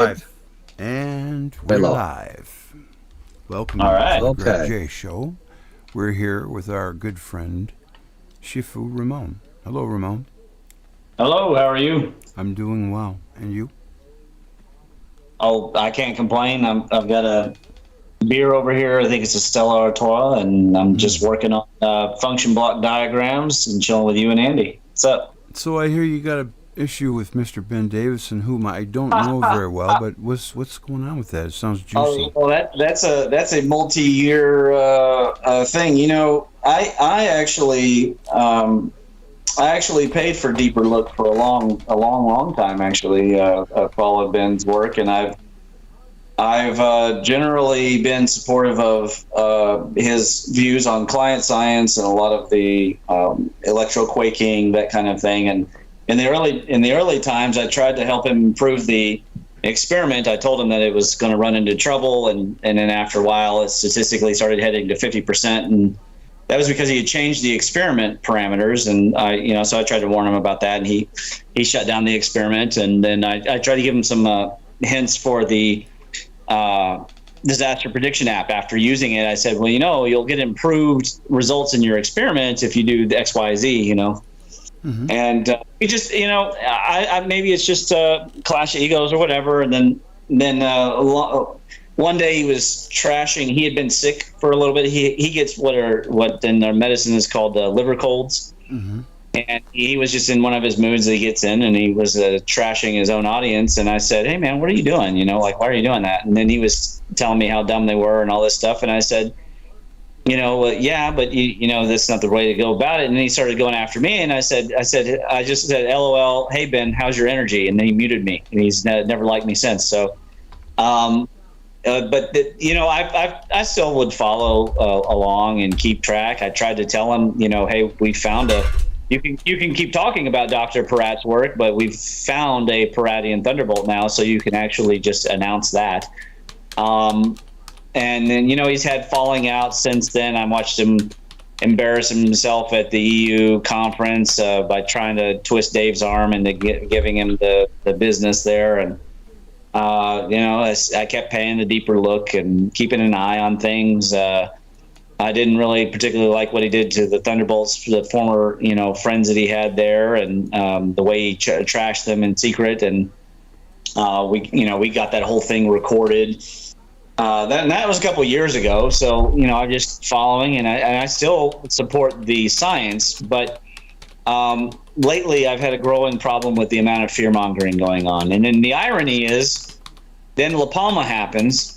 Live. And we're Hello. live. Welcome All right. to the Greg Okay. J Show. We're here with our good friend, Shifu Ramon. Hello, Ramon. Hello, how are you? I'm doing well. And you? Oh, I can't complain. I've got a beer over here. I think it's a Stella Artois, and I'm just working on function block diagrams and chilling with you and Andy. What's up? So I hear you got an issue with Mr. Ben Davison, whom I don't know very well, but what's going on with that? It sounds juicy. Oh, well, that's a multi-year thing. You know, I actually paid for Deeper Look for a long time. Actually, I followed Ben's work, and I've generally been supportive of his views on client science and a lot of the electroquaking, that kind of thing. And in the early times, I tried to help him improve the experiment. I told him that it was going to run into trouble, and then after a while, it statistically started heading to 50%, and that was because he had changed the experiment parameters. And so I tried to warn him about that, and he shut down the experiment. And then I tried to give him some hints for the disaster prediction app. After using it, I said, well, you'll get improved results in your experiment if you do the X, Y, Z, Mm-hmm. And we just, I maybe it's just a clash of egos or whatever. And then one day he was trashing. He had been sick for a little bit. He gets what in our medicine is called liver colds. Mm-hmm. And he was just in one of his moods that he gets in, and he was trashing his own audience. And I said, hey, man, what are you doing? Why are you doing that? And then he was telling me how dumb they were and all this stuff. And I said, yeah, but that's not the way to go about it. And then he started going after me, and I just said, LOL, hey, Ben, how's your energy? And then he muted me, and he's never liked me since. So, I still would follow along and keep track. I tried to tell him, hey, we found you can keep talking about Dr. Peratt's work, but we've found a Perattian thunderbolt now, so you can actually just announce that. And then, he's had falling out since then. I watched him embarrass himself at the EU conference by trying to twist Dave's arm into giving him the business there. And, I kept paying the Deeper Look and keeping an eye on things. I didn't really particularly like what he did to the Thunderbolts, the former, friends that he had there, and the way he trashed them in secret. And we got that whole thing recorded. That was a couple of years ago. So, I'm just following, and I still support the science. But lately, I've had a growing problem with the amount of fear mongering going on. And then the irony is, then La Palma happens.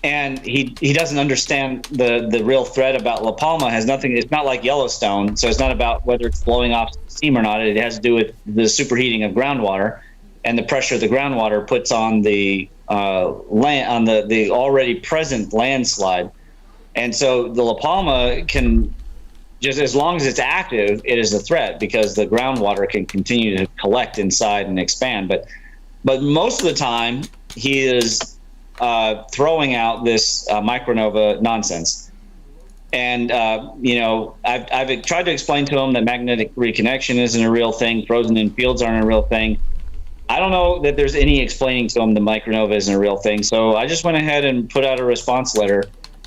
And he doesn't understand the real threat about La Palma has nothing. It's not like Yellowstone, so it's not about whether it's blowing off steam or not. It has to do with the superheating of groundwater and the pressure the groundwater puts on the land, on the already present landslide. And so the La Palma can, just as long as it's active, it is a threat because the groundwater can continue to collect inside and expand. But most of the time he is throwing out this micronova nonsense. And, I've tried to explain to him that magnetic reconnection isn't a real thing. Frozen in fields aren't a real thing. I don't know that there's any explaining to him the micronova isn't a real thing. So I just went ahead and put out a response letter.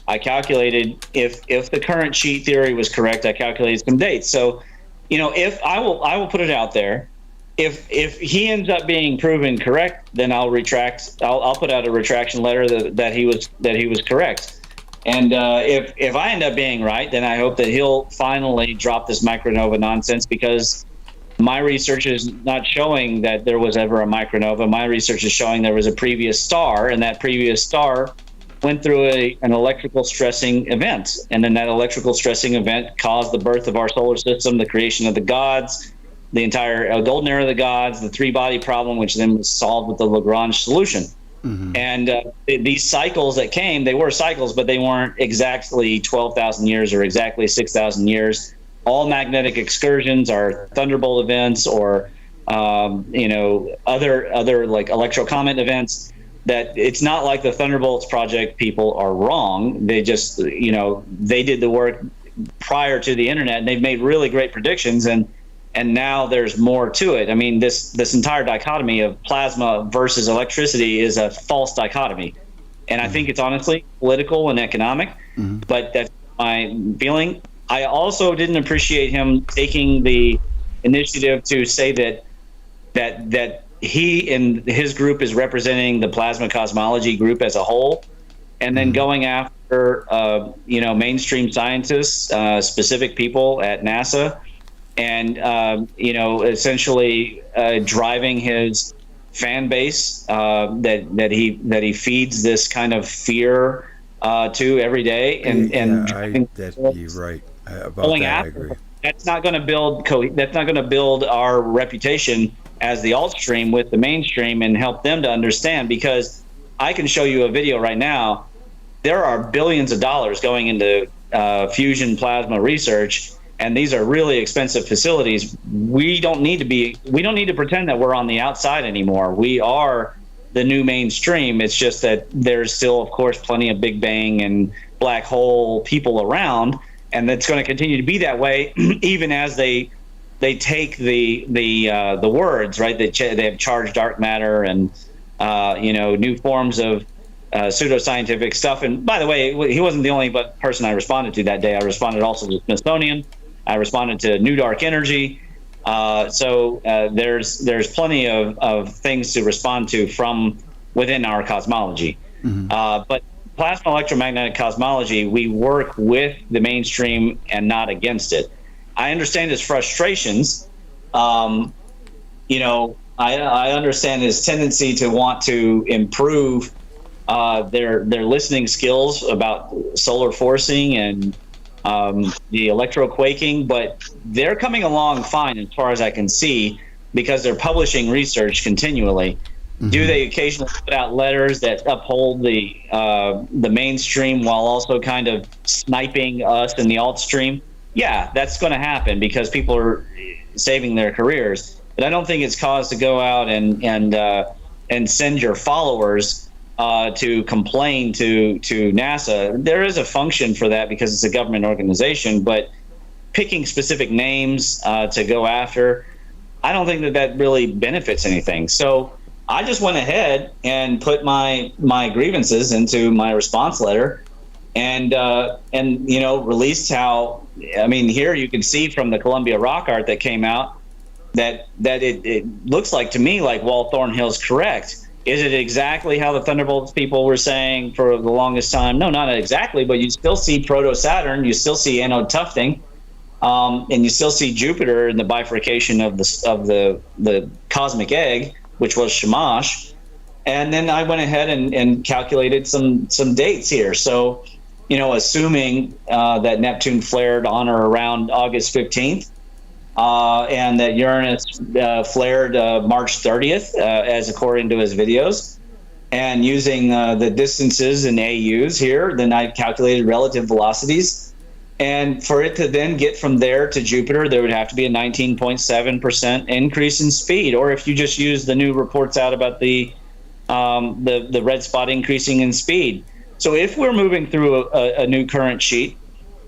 I calculated if the current sheet theory was correct, I calculated some dates. So, if I will put it out there. If he ends up being proven correct, then I'll retract. I'll put out a retraction letter that he was correct. And if I end up being right, then I hope that he'll finally drop this micronova nonsense, because my research is not showing that there was ever a micronova. My research is showing there was a previous star, and that previous star went through an electrical stressing event, and then that electrical stressing event caused the birth of our solar system, the creation of the gods, the entire golden era of the gods, the three-body problem, which then was solved with the Lagrange solution. Mm-hmm. And these cycles that came, they were cycles, but they weren't exactly 12,000 years or exactly 6,000 years. All magnetic excursions are thunderbolt events or, other like electrocomet events. That it's not like the Thunderbolts project people are wrong. They just, they did the work prior to the internet, and they've made really great predictions. And and now there's more to it. I mean, this entire dichotomy of plasma versus electricity is a false dichotomy, and I think it's honestly political and economic. But that's my feeling. I also didn't appreciate him taking the initiative to say that he and his group is representing the plasma cosmology group as a whole, and then going after mainstream scientists, specific people at NASA, and essentially driving his fan base that he feeds this kind of fear to every day, you're right about that. I agree. That's not going to build that's not going to build our reputation as the alt stream with the mainstream and help them to understand, because I can show you a video right now. There are billions of dollars going into fusion plasma research, and these are really expensive facilities. We don't need to pretend that we're on the outside anymore. We are the new mainstream. It's just that there's still, of course, plenty of Big Bang and black hole people around, and that's going to continue to be that way, even as they take the words, right? They have charged dark matter and new forms of pseudoscientific stuff. And by the way, he wasn't the only person I responded to that day. I responded also to Smithsonian. I responded to New Dark Energy. So there's plenty of things to respond to from within our cosmology. But plasma electromagnetic cosmology, we work with the mainstream and not against it. I understand his frustrations. I understand his tendency to want to improve their listening skills about solar forcing and the electroquaking, but they're coming along fine as far as I can see, because they're publishing research continually. Do they occasionally put out letters that uphold the mainstream while also kind of sniping us in the alt stream? Yeah, that's going to happen because people are saving their careers. But I don't think it's cause to go out and send your followers to complain to NASA. There is a function for that because it's a government organization, but picking specific names to go after, I don't think that really benefits anything. So I just went ahead and put my grievances into my response letter, and released how. I mean, here you can see from the Columbia rock art that came out that it looks like to me like Walt Thornhill's correct. Is it exactly how the Thunderbolts people were saying for the longest time? No, not exactly, but you still see proto-Saturn, you still see anode tufting, and you still see Jupiter in the bifurcation of the cosmic egg, which was Shamash. And then I went ahead and calculated some dates here. So, assuming that Neptune flared on or around August 15th, and that Uranus flared March 30th, as according to his videos, and using the distances in AUs here, then I calculated relative velocities. And for it to then get from there to Jupiter, there would have to be a 19.7% increase in speed. Or if you just use the new reports out about the red spot increasing in speed. So if we're moving through a new current sheet,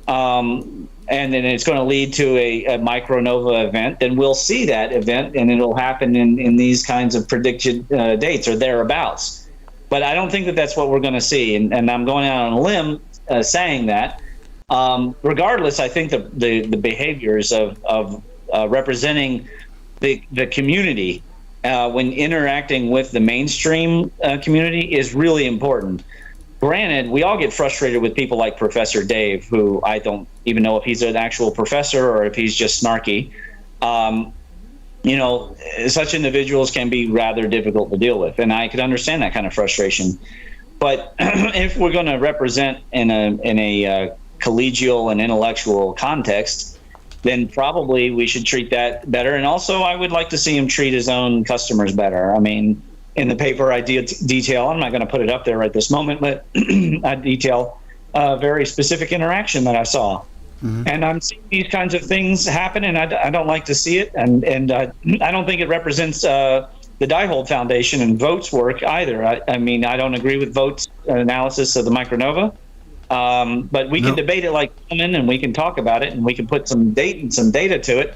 and then it's going to lead to a micronova event, then we'll see that event, and it'll happen in these kinds of predicted dates or thereabouts. But I don't think that that's what we're going to see, and I'm going out on a limb saying that. Regardless, I think the behaviors of representing the community when interacting with the mainstream community is really important. Granted, we all get frustrated with people like Professor Dave, who I don't even know if he's an actual professor or if he's just snarky. Such individuals can be rather difficult to deal with, and I could understand that kind of frustration. But if we're going to represent in a collegial and intellectual context, then probably we should treat that better. And also, I would like to see him treat his own customers better. I mean, in the paper, I detail, I'm not going to put it up there right this moment, but I detail a very specific interaction that I saw. And I'm seeing these kinds of things happen, and I don't like to see it. And I don't think it represents the Dihold Foundation and Vogt's work either. I mean, I don't agree with Vogt's analysis of the micronova. But we can debate it like women, and we can talk about it, and we can put some data to it.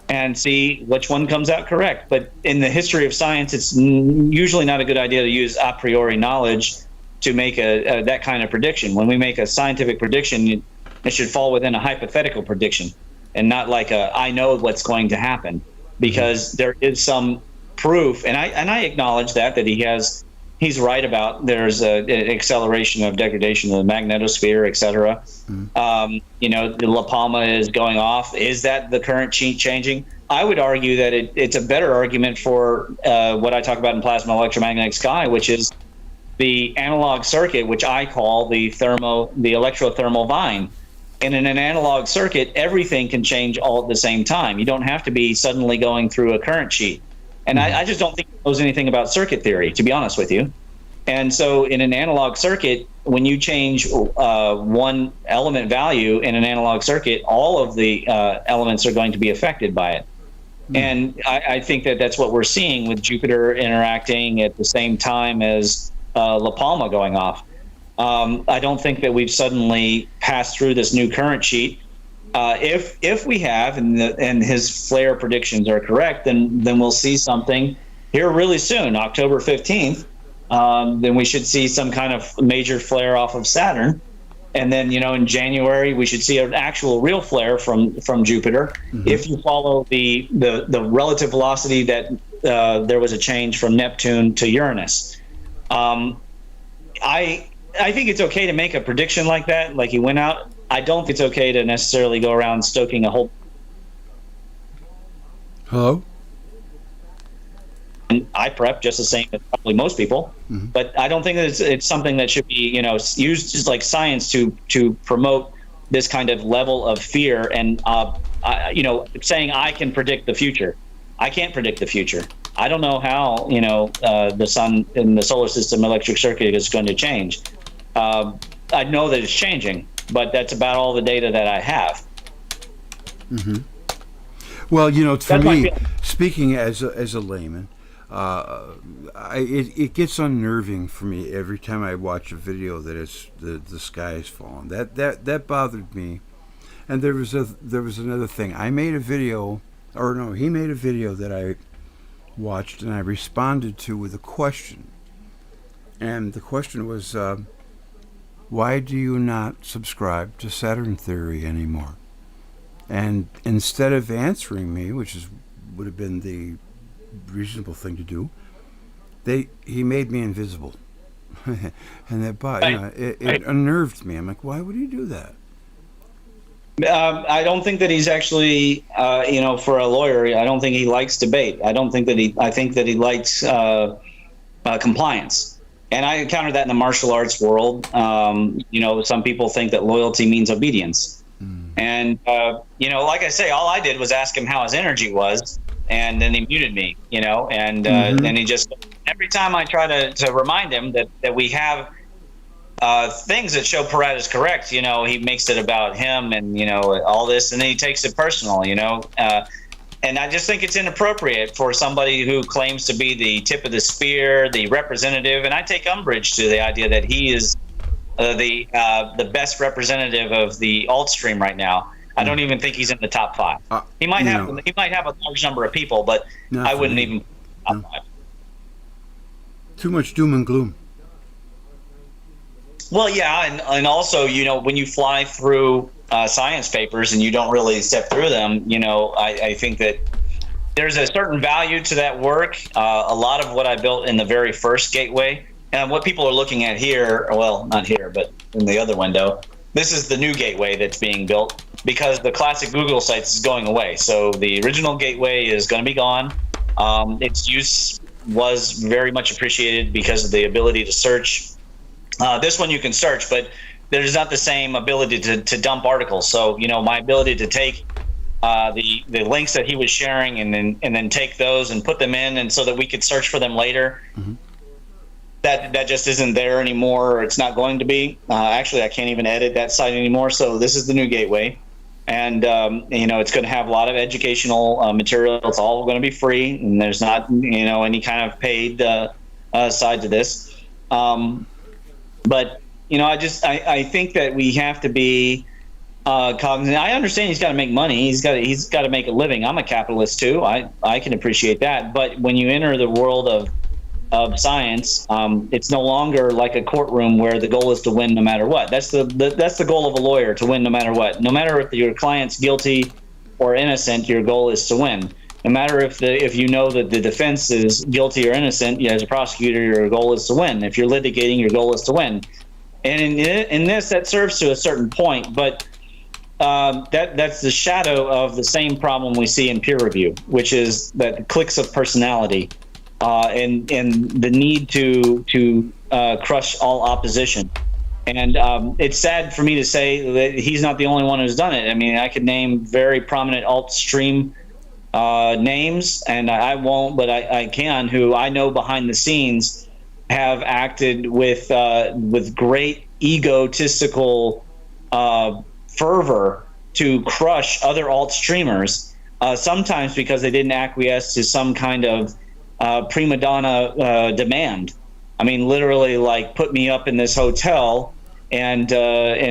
and see which one comes out correct. But in the history of science, it's usually not a good idea to use a priori knowledge to make that kind of prediction. When we make a scientific prediction, it should fall within a hypothetical prediction and not like I know what's going to happen, because there is some proof, and I acknowledge that he's right about there's an acceleration of degradation of the magnetosphere, et cetera. The La Palma is going off. Is that the current changing? I would argue that it's a better argument for what I talk about in plasma electromagnetic sky, which is the analog circuit, which I call the electrothermal vine. And in an analog circuit, everything can change all at the same time. You don't have to be suddenly going through a current sheet. And I just don't think he knows anything about circuit theory, to be honest with you. And so in an analog circuit, when you change one element value in an analog circuit, all of the elements are going to be affected by it. And I think that's what we're seeing with Jupiter interacting at the same time as La Palma going off. I don't think that we've suddenly passed through this new current sheet. If we have, and his flare predictions are correct, then we'll see something here really soon, October 15th. Then we should see some kind of major flare off of Saturn, and then in January we should see an actual real flare from Jupiter. If you follow the relative velocity that there was a change from Neptune to Uranus. I think it's okay to make a prediction like that, like he went out. I don't think it's okay to necessarily go around stoking a whole. Hello? I prep just the same as probably most people, but I don't think that it's something that should be used as like science to promote this kind of level of fear and saying I can predict the future. I can't predict the future. I don't know how the sun in the solar system electric circuit is going to change. I know that it's changing, but that's about all the data that I have. Well, for That's my me, feeling. speaking as a layman, it gets unnerving for me every time I watch a video that the sky is falling. That bothered me. And there was another thing. He made a video that I watched and I responded to with a question. And the question was, why do you not subscribe to Saturn theory anymore? And instead of answering me, which would have been the reasonable thing to do, he made me invisible. And it unnerved me. I'm like, why would he do that? I don't think that he's actually, for a lawyer, I don't think he likes debate. I think that he likes compliance. And I encountered that in the martial arts world. Some people think that loyalty means obedience. And, like I say, all I did was ask him how his energy was, and then he muted me, and then he just, every time I try to remind him that we have things that show Peratt is correct, he makes it about him and, all this, and then he takes it personal, and I just think it's inappropriate for somebody who claims to be the tip of the spear, the representative, and I take umbrage to the idea that he is the best representative of the alt stream right now. I don't even think he's in the top 5. He might have a large number of people, but I wouldn't even top 5. Too much doom and gloom. Well, yeah, and also, when you fly through science papers and you don't really step through them, I think that there's a certain value to that work. A lot of what I built in the very first gateway, and what people are looking at here, well, not here, but in the other window, this is the new gateway that's being built because the classic Google sites is going away. So the original gateway is going to be gone. Its use was very much appreciated because of the ability to search. This one you can search, but there's not the same ability to dump articles. So, my ability to take the links that he was sharing and then take those and put them in, and so that we could search for them later. That just isn't there anymore, or it's not going to be. Actually, I can't even edit that site anymore. So this is the new gateway, and it's going to have a lot of educational material. It's all going to be free, and there's not any kind of paid side to this. But I think that we have to be cognizant. I understand he's got to make money. He's got to make a living. I'm a capitalist too. I can appreciate that. But when you enter the world of science, it's no longer like a courtroom where the goal is to win no matter what. That's the goal of a lawyer, to win no matter what. No matter if your client's guilty or innocent, your goal is to win. No matter if you know that the defense is guilty or innocent, as a prosecutor, your goal is to win. If you're litigating, your goal is to win. And in this, that serves to a certain point, but that's the shadow of the same problem we see in peer review, which is that the cliques of personality and the need to crush all opposition. And it's sad for me to say that he's not the only one who's done it. I mean, I could name very prominent alt stream names, and I won't, but I can, who I know behind the scenes have acted with great egotistical fervor to crush other alt streamers, sometimes because they didn't acquiesce to some kind of prima donna demand. I mean, literally, like, put me up in this hotel and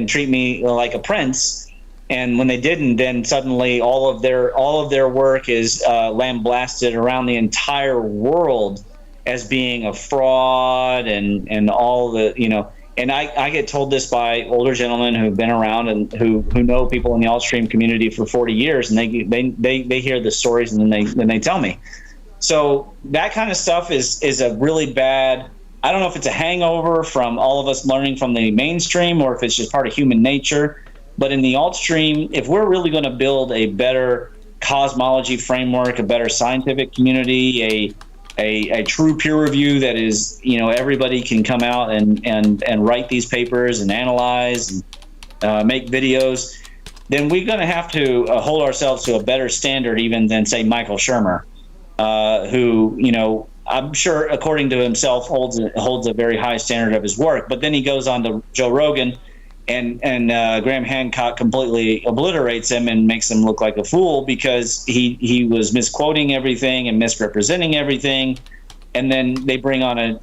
treat me like a prince. And when they didn't, then suddenly all of their work is lambasted around the entire world as being a fraud and all the, you know. And I get told this by older gentlemen who've been around and who know people in the alt stream community for 40 years, and they hear the stories and then they tell me. So that kind of stuff is a really bad. I don't know if it's a hangover from all of us learning from the mainstream or if it's just part of human nature. But in the alt stream, if we're really going to build a better cosmology framework, a better scientific community, a true peer review that is, you know, everybody can come out and write these papers and analyze and make videos, then we're going to have to hold ourselves to a better standard even than, say, Michael Shermer, who, you know, I'm sure according to himself holds a very high standard of his work. But then he goes on to Joe Rogan, and Graham Hancock completely obliterates him and makes him look like a fool because he was misquoting everything and misrepresenting everything. And then they bring on a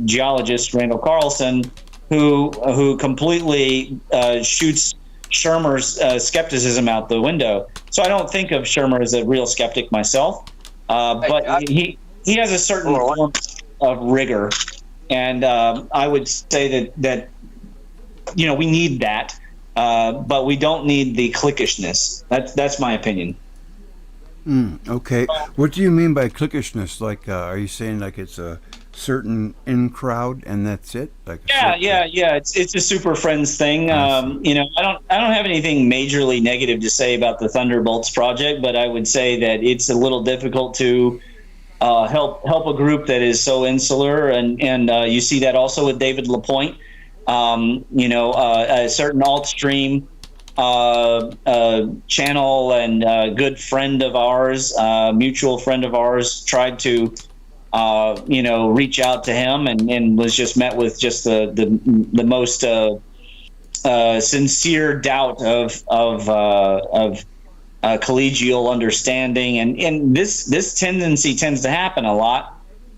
geologist, Randall Carlson, who completely shoots Shermer's skepticism out the window. So I don't think of Shermer as a real skeptic myself, but he has a certain form of rigor, and I would say that you know, we need that, but we don't need the cliquishness. That's my opinion. Okay. What do you mean by cliquishness? Like, are you saying like it's a certain in crowd and that's it? Like yeah. It's a super friends thing. You know, I don't have anything majorly negative to say about the Thunderbolts project, but I would say that it's a little difficult to help a group that is so insular, and you see that also with David Lapointe. You know, a certain alt stream channel and a good friend of ours, mutual friend of ours, tried to you know, reach out to him and was just met with just the most sincere doubt of collegial understanding, and this tendency tends to happen a lot.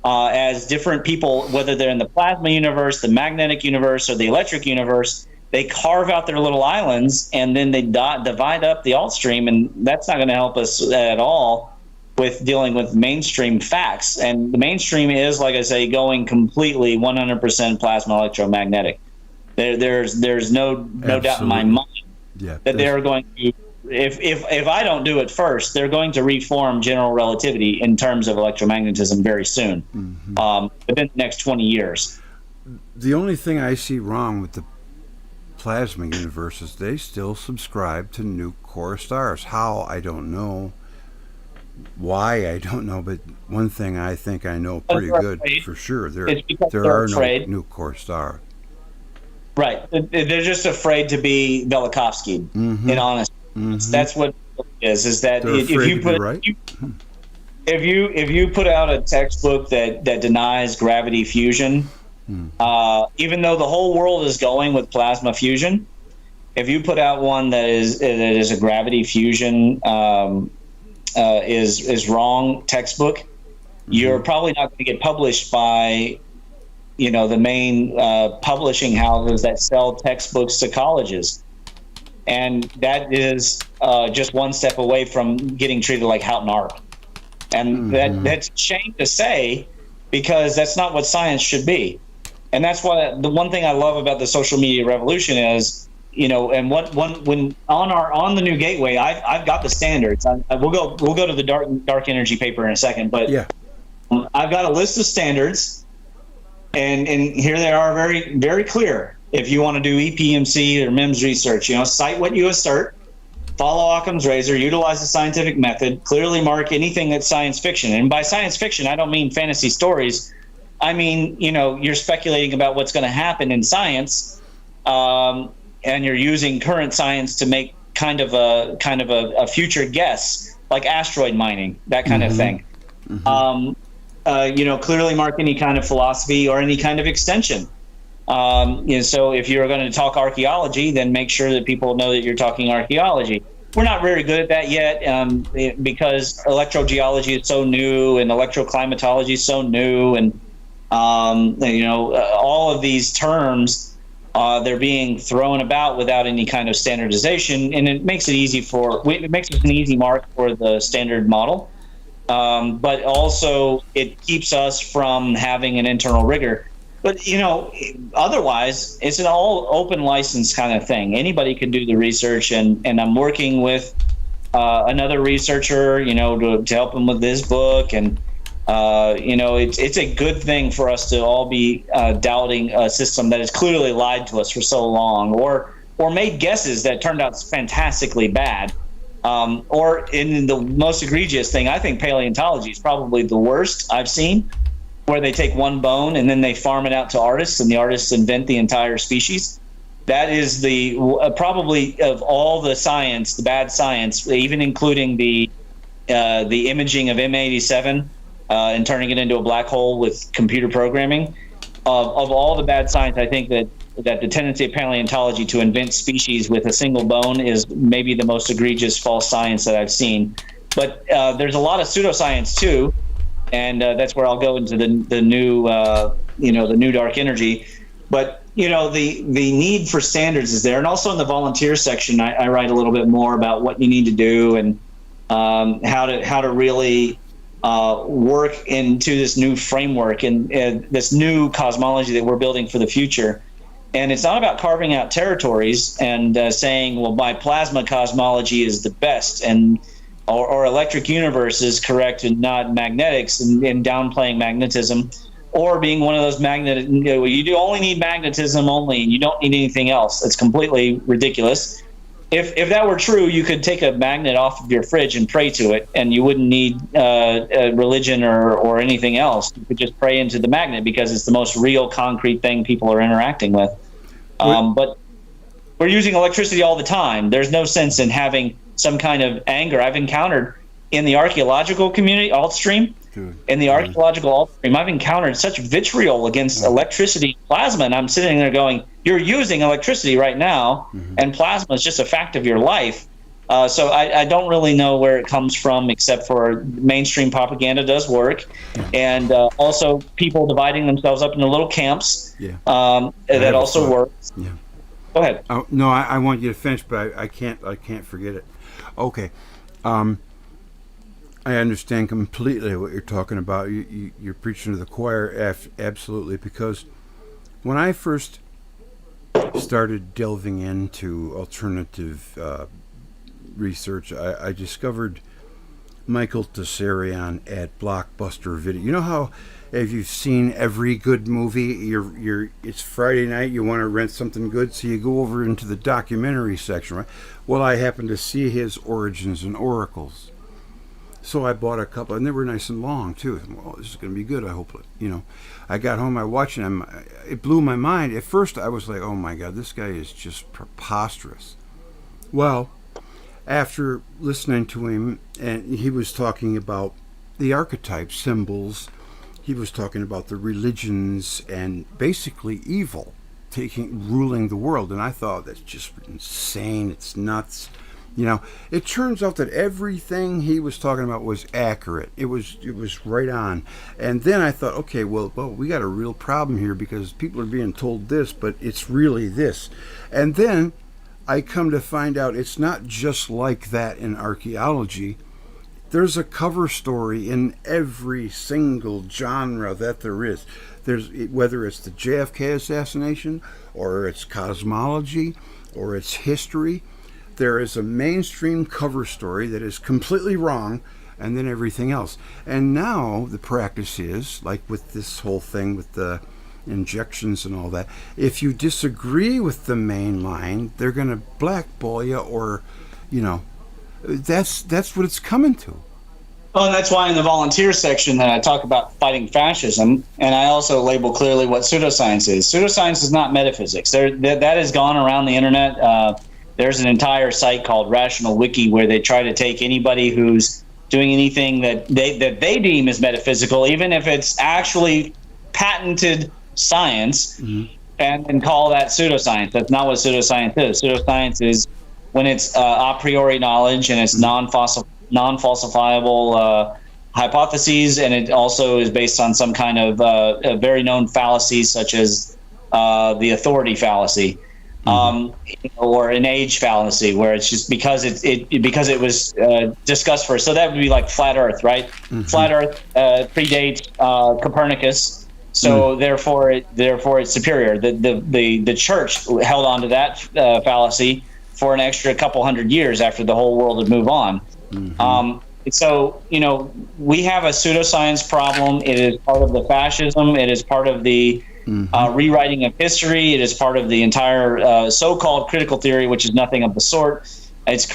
As different people, whether they're in the plasma universe, the magnetic universe, or the electric universe, they carve out their little islands and then they divide up the alt stream, and that's not going to help us at all with dealing with mainstream facts. And the mainstream is, like I say, going completely 100% plasma electromagnetic. There's no doubt in my mind that they're going to. If I don't do it first, they're going to reform general relativity in terms of electromagnetism very soon, within the next 20 years. The only thing I see wrong with the plasma universe is they still subscribe to new core stars. How, I don't know. Why, I don't know. But one thing I think I know pretty good for sure, there are no new core stars. Right. They're just afraid to be Velikovsky, in honesty. That's what it is that if you put out a textbook that denies gravity fusion, even though the whole world is going with plasma fusion, if you put out one that is a gravity fusion is wrong textbook, you're probably not going to get published by, you know, the main publishing houses that sell textbooks to colleges. and that is just one step away from getting treated like Houghton Ark. And that's a shame to say, because that's not what science should be. And that's what the one thing I love about the social media revolution is, and when on the new gateway, I've got the standards. We'll go to the dark energy paper in a second, but Yeah. I've got a list of standards, and here they are, very, very clear. If you want to do EPMC or MEMS research, cite what you assert, follow Occam's razor, utilize the scientific method, clearly mark anything that's science fiction. And by science fiction, I don't mean fantasy stories. I mean, you're speculating about what's going to happen in science, and you're using current science to make kind of a future guess, like asteroid mining, that kind of thing. Clearly mark any kind of philosophy or any kind of extension. So if you're going to talk archaeology, then make sure that people know that you're talking archaeology. We're not very good at that yet, because electrogeology is so new and electroclimatology is so new, and all of these terms, they're being thrown about without any kind of standardization, and it makes it an easy mark for the standard model. But also it keeps us from having an internal rigor. But, otherwise, it's an all open license kind of thing. Anybody can do the research, and I'm working with another researcher, to help him with this book. And, it's a good thing for us to all be doubting a system that has clearly lied to us for so long, or made guesses that turned out fantastically bad. Or in the most egregious thing, I think paleontology is probably the worst I've seen, where they take one bone and then they farm it out to artists, and the artists invent the entire species. That is probably of all the science, the bad science, even including the imaging of M87 and turning it into a black hole with computer programming. Of all the bad science, I think that the tendency of paleontology to invent species with a single bone is maybe the most egregious false science that I've seen. But there's a lot of pseudoscience too. And that's where I'll go into the new dark energy. But the need for standards is there, and also in the volunteer section, I write a little bit more about what you need to do, and how to really work into this new framework and this new cosmology that we're building for the future. And it's not about carving out territories and saying, well, my plasma cosmology is the best, and or electric universe is correct and not magnetics, and downplaying magnetism, or being one of those you do only need magnetism only, and you don't need anything else. It's completely ridiculous. If that were true, you could take a magnet off of your fridge and pray to it, and you wouldn't need a religion or anything else. You could just pray into the magnet, because it's the most real, concrete thing people are interacting with. But we're using electricity all the time. There's no sense in having some kind of anger. I've encountered in the archaeological community, Altstream, I've encountered such vitriol against electricity, plasma, and I'm sitting there going, you're using electricity right now, and plasma is just a fact of your life. So I don't really know where it comes from, except for mainstream propaganda does work, and also people dividing themselves up into little camps. That also works. Yeah. Go ahead. Oh, no, I want you to finish, but I can't forget it. Okay. I understand completely what you're talking about. You're preaching to the choir, absolutely, because when I first started delving into alternative research, I discovered Michael Tesla at Blockbuster Video. You know how if you've seen every good movie, it's Friday night, you want to rent something good, so you go over into the documentary section, right? Well, I happened to see his Origins and Oracles. So I bought a couple, and they were nice and long too. Well, this is going to be good, I hope. I got home, I watched them. It blew my mind. At first, I was like, oh my God, this guy is just preposterous. Well, after listening to him, and he was talking about the archetype symbols, he was talking about the religions and basically evil ruling the world, and I thought, that's just insane. It's nuts. It turns out that everything he was talking about was accurate. It was right on. And then I thought, okay, well, we got a real problem here, because people are being told this, but it's really this. And then I come to find out it's not just like that in archaeology. There's a cover story in every single genre that there is. There's, whether it's the JFK assassination, or it's cosmology, or it's history, there is a mainstream cover story that is completely wrong, and then everything else. And now the practice is, like with this whole thing with the injections and all that, if you disagree with the main line, they're going to blackball you, or, you know, that's what it's coming to. Well, and that's why in the volunteer section that I talk about fighting fascism, and I also label clearly what pseudoscience is. Pseudoscience is not metaphysics. That has gone around the internet. There's an entire site called Rational Wiki where they try to take anybody who's doing anything that they deem as metaphysical, even if it's actually patented science, and call that pseudoscience. That's not what pseudoscience is. Pseudoscience is when it's a priori knowledge and it's non-falsifiable hypotheses, and it also is based on some kind of very known fallacies, such as the authority fallacy, or an age fallacy, where it's just because it was discussed first. So that would be like flat Earth, right? Flat Earth predates Copernicus, so therefore it's superior. The church held on to that fallacy for an extra couple hundred years after the whole world had moved on. So, you know, we have a pseudoscience problem. It is part of the fascism. It is part of the rewriting of history. It is part of the entire so-called critical theory, which is nothing of the sort. It's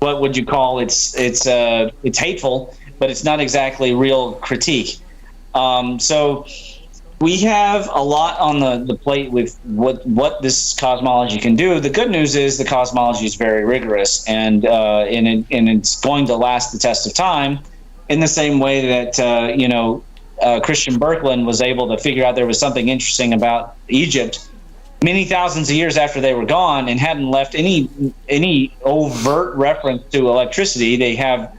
what would you call it's hateful, but it's not exactly real critique. So we have a lot on the plate with what this cosmology can do. The good news is the cosmology is very rigorous, and it's going to last the test of time, in the same way that Christian Birkeland was able to figure out there was something interesting about Egypt many thousands of years after they were gone, and hadn't left any overt reference to electricity. They have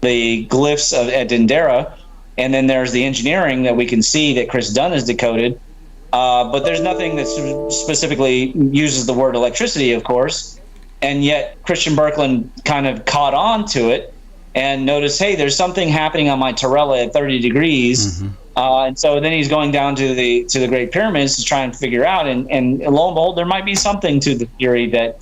the glyphs at Dendera. And then there's the engineering that we can see that Chris Dunn has decoded. But there's nothing that specifically uses the word electricity, of course. And yet Christian Birkeland kind of caught on to it and noticed, hey, there's something happening on my Torella at 30 degrees. And so then he's going down to the Great Pyramids to try and figure out. And lo and behold, there might be something to the theory that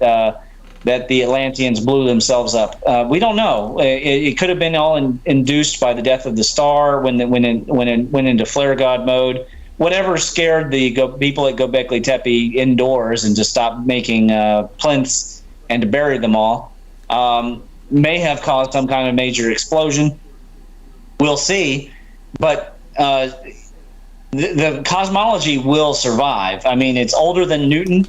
the Atlanteans blew themselves up. We don't know. It could have been all induced by the death of the star when it went into flare god mode. Whatever scared the people at Göbekli Tepe indoors and to stop making plinths and to bury them all may have caused some kind of major explosion. We'll see. But the cosmology will survive. I mean, it's older than Newton,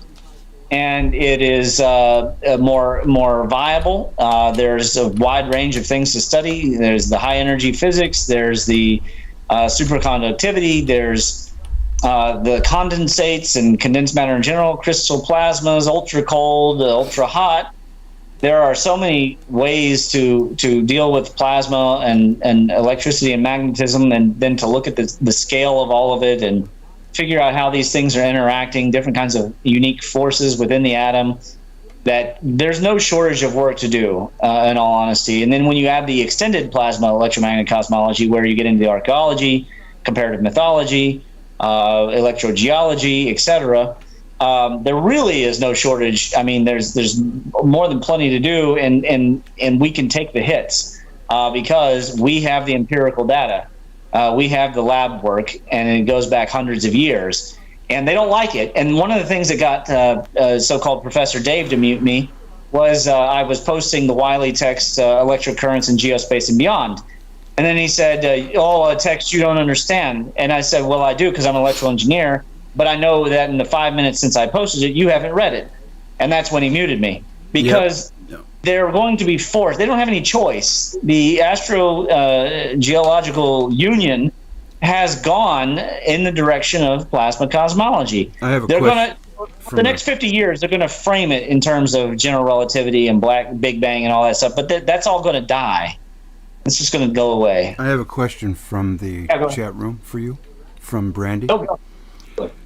and it is more viable. There's a wide range of things to study. There's the high energy physics. There's the superconductivity. There's the condensates and condensed matter in general, crystal plasmas, ultra cold, ultra hot. There are so many ways to deal with plasma and electricity and magnetism, and then to look at the scale of all of it and figure out how these things are interacting, different kinds of unique forces within the atom, that there's no shortage of work to do, in all honesty. And then when you add the extended plasma electromagnetic cosmology, where you get into the archaeology, comparative mythology, electrogeology, etc., there really is no shortage. I mean, there's more than plenty to do, and we can take the hits because we have the empirical data. We have the lab work, and it goes back hundreds of years, and they don't like it. And one of the things that got so-called Professor Dave to mute me was I was posting the Wiley text, electric currents in geospace and beyond. And then he said, a text you don't understand. And I said, well, I do, because I'm an electrical engineer, but I know that in the 5 minutes since I posted it, you haven't read it. And that's when he muted me, because they're going to be forced. They don't have any choice. The Astrogeological Union has gone in the direction of plasma cosmology. I have a question. The next 50 years, they're going to frame it in terms of general relativity and Big Bang and all that stuff, but that's all going to die. It's just going to go away. I have a question from the chat room for you, from Brandy. Go.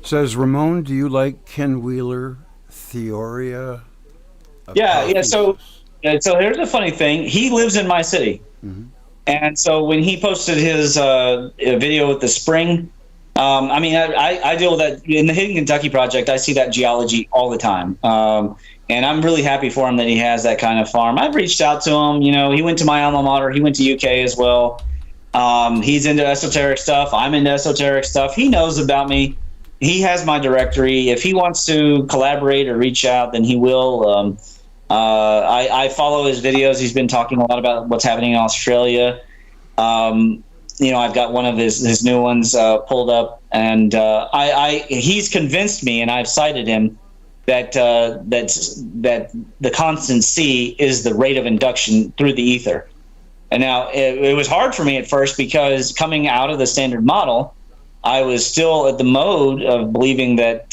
Says, Ramon, do you like Ken Wheeler Theoria. Yeah. So here's a funny thing. He lives in my city. Mm-hmm. And so when he posted his video with the spring, I mean, I deal with that in the Hidden Kentucky project. I see that geology all the time. And I'm really happy for him that he has that kind of farm. I've reached out to him. You know, he went to my alma mater. He went to UK as well. He's into esoteric stuff. I'm into esoteric stuff. He knows about me. He has my directory. If he wants to collaborate or reach out, then he will. I follow his videos. He's been talking a lot about what's happening in Australia. You know, I've got one of his new ones pulled up, and he's convinced me, and I've cited him that the constant C is the rate of induction through the ether. And now it was hard for me at first because coming out of the standard model, I was still at the mode of believing that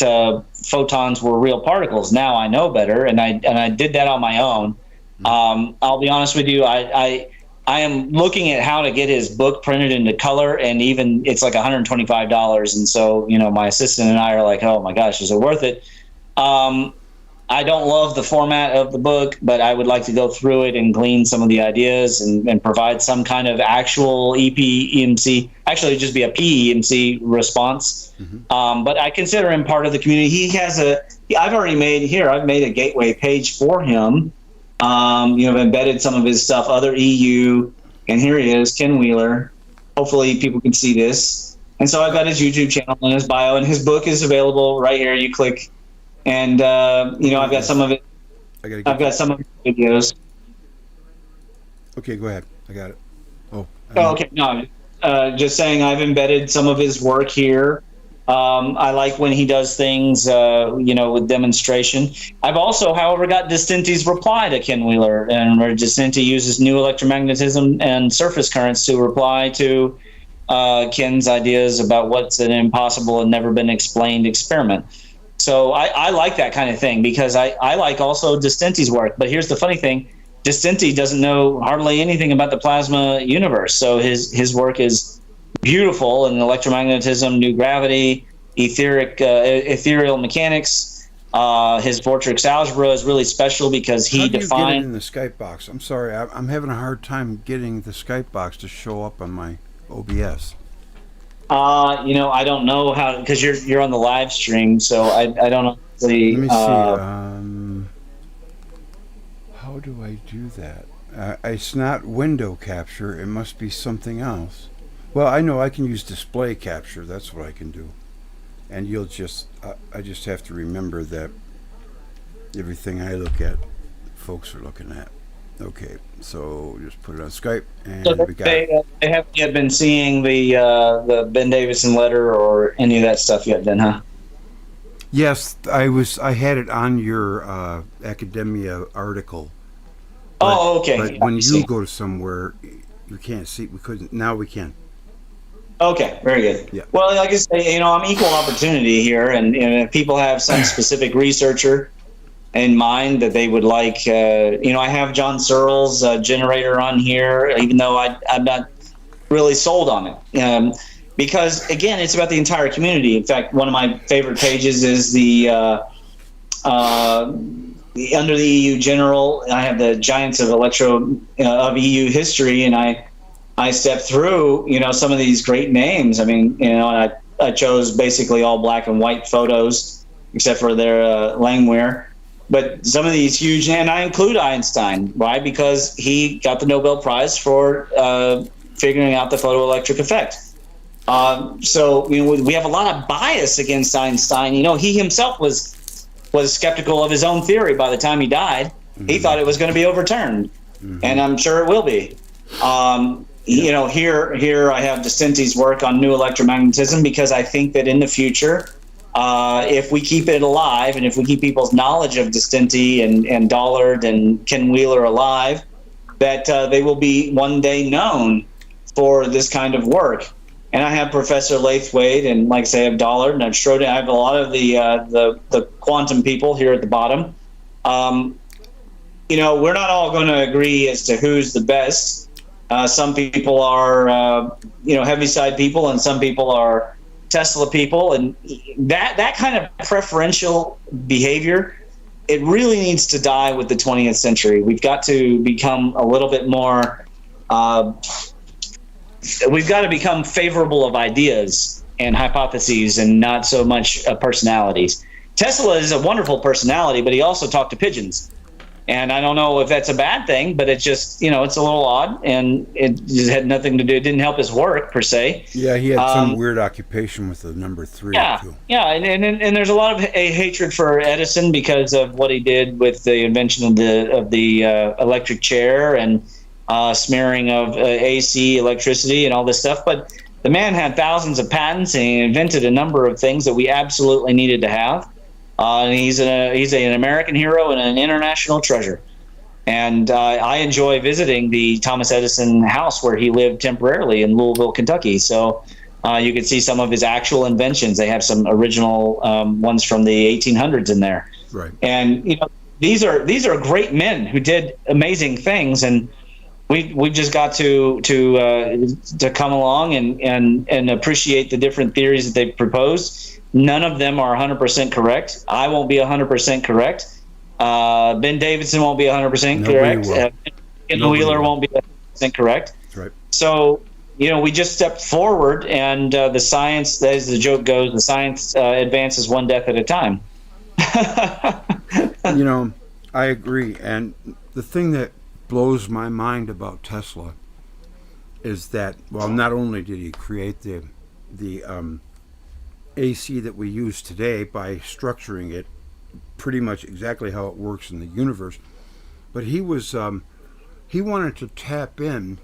photons were real particles. Now I know better, and I did that on my own. I'll be honest with you, I am looking at how to get his book printed into color, and even it's like $125. And so, you know, my assistant and I are like, oh my gosh, is it worth it? I don't love the format of the book, but I would like to go through it and glean some of the ideas and provide some kind of actual EPEMC, actually it'd just be a PEMC response. Mm-hmm. But I consider him part of the community. He has I've made a gateway page for him. You know, I've embedded some of his stuff, other EU, and here he is, Ken Wheeler. Hopefully people can see this. And so I've got his YouTube channel and his bio, and his book is available right here. You click. And, you know, I've got some of it. I've got some of the videos. Okay, go ahead. I got it. Oh, okay. No, just saying I've embedded some of his work here. I like when he does things, you know, with demonstration. I've also, however, got Distinti's reply to Ken Wheeler, and where Distinti uses new electromagnetism and surface currents to reply to Ken's ideas about what's an impossible and never been explained experiment. So I like that kind of thing because I like also Distinti's work. But here's the funny thing. Distinti doesn't know hardly anything about the plasma universe. So his work is beautiful in electromagnetism, new gravity, ethereal mechanics. His Vortex algebra is really special because he defined... How do you get it in the Skype box? I'm sorry. I'm having a hard time getting the Skype box to show up on my OBS. You know, I don't know how, because you're on the live stream, so I don't know. Let me see. How do I do that? It's not window capture. It must be something else. Well, I know I can use display capture. That's what I can do. And you'll just, I just have to remember that everything I look at, folks are looking at. Okay, so just put it on Skype, and so we got it. They haven't yet been seeing the Ben Davison letter or any of that stuff yet, then, huh? Yes, I had it on your academia article. Oh, okay. But when you go to somewhere, you can't see. We couldn't. Now we can. Okay, very good. Yeah. Well, like I say, you know, I'm equal opportunity here, and if people have some specific researcher in mind that they would like, you know, I have John Searle's generator on here, even though I'm not really sold on it. Because, again, it's about the entire community. In fact, one of my favorite pages is the under the EU General. I have the giants of of EU history, and I step through, you know, some of these great names. I mean, you know, and I chose basically all black and white photos, except for their Langmuir. But some of these huge, and I include Einstein. Why? Because he got the Nobel Prize for figuring out the photoelectric effect. So, you know, we have a lot of bias against Einstein. You know, he himself was skeptical of his own theory by the time he died. Mm-hmm. He thought it was going to be overturned, and I'm sure it will be. You know, here I have Distinti's work on new electromagnetism because I think that in the future, if we keep it alive and if we keep people's knowledge of Distinti and Dollard and Ken Wheeler alive, that they will be one day known for this kind of work. And I have Professor Lathwaite, and like I say, I have Dollard and I have Schroeder. I have a lot of the quantum people here at the bottom. You know, we're not all going to agree as to who's the best. Some people are, you know, Heaviside people, and some people are Tesla people, and that kind of preferential behavior it really needs to die with the 20th century. We've got to become a little bit more, we've got to become favorable of ideas and hypotheses and not so much personalities. Tesla is a wonderful personality, but he also talked to pigeons. And I don't know if that's a bad thing, but it's just, it's a little odd, and it just had nothing to do. It didn't help his work per se. Yeah, he had some weird occupation with the number 3. Yeah, too. yeah, and there's a lot of a hatred for Edison because of what he did with the invention of the electric chair and smearing of AC electricity and all this stuff. But the man had thousands of patents, and he invented a number of things that we absolutely needed to have. And he's an American hero and an international treasure. And I enjoy visiting the Thomas Edison house where he lived temporarily in Louisville, Kentucky. So you can see some of his actual inventions. They have some original ones from the 1800s in there. Right. And these are great men who did amazing things, and we've just got to come along and appreciate the different theories that they proposed. None of them are 100% correct. I won't be 100% correct. Ben Davidson won't be 100% correct. Ken Wheeler won't be 100% correct. That's right. So, we just stepped forward, and the science, as the joke goes, the science advances one death at a time. I agree. And the thing that blows my mind about Tesla is that, well, not only did he create the AC that we use today by structuring it pretty much exactly how it works in the universe, but he wanted to tap in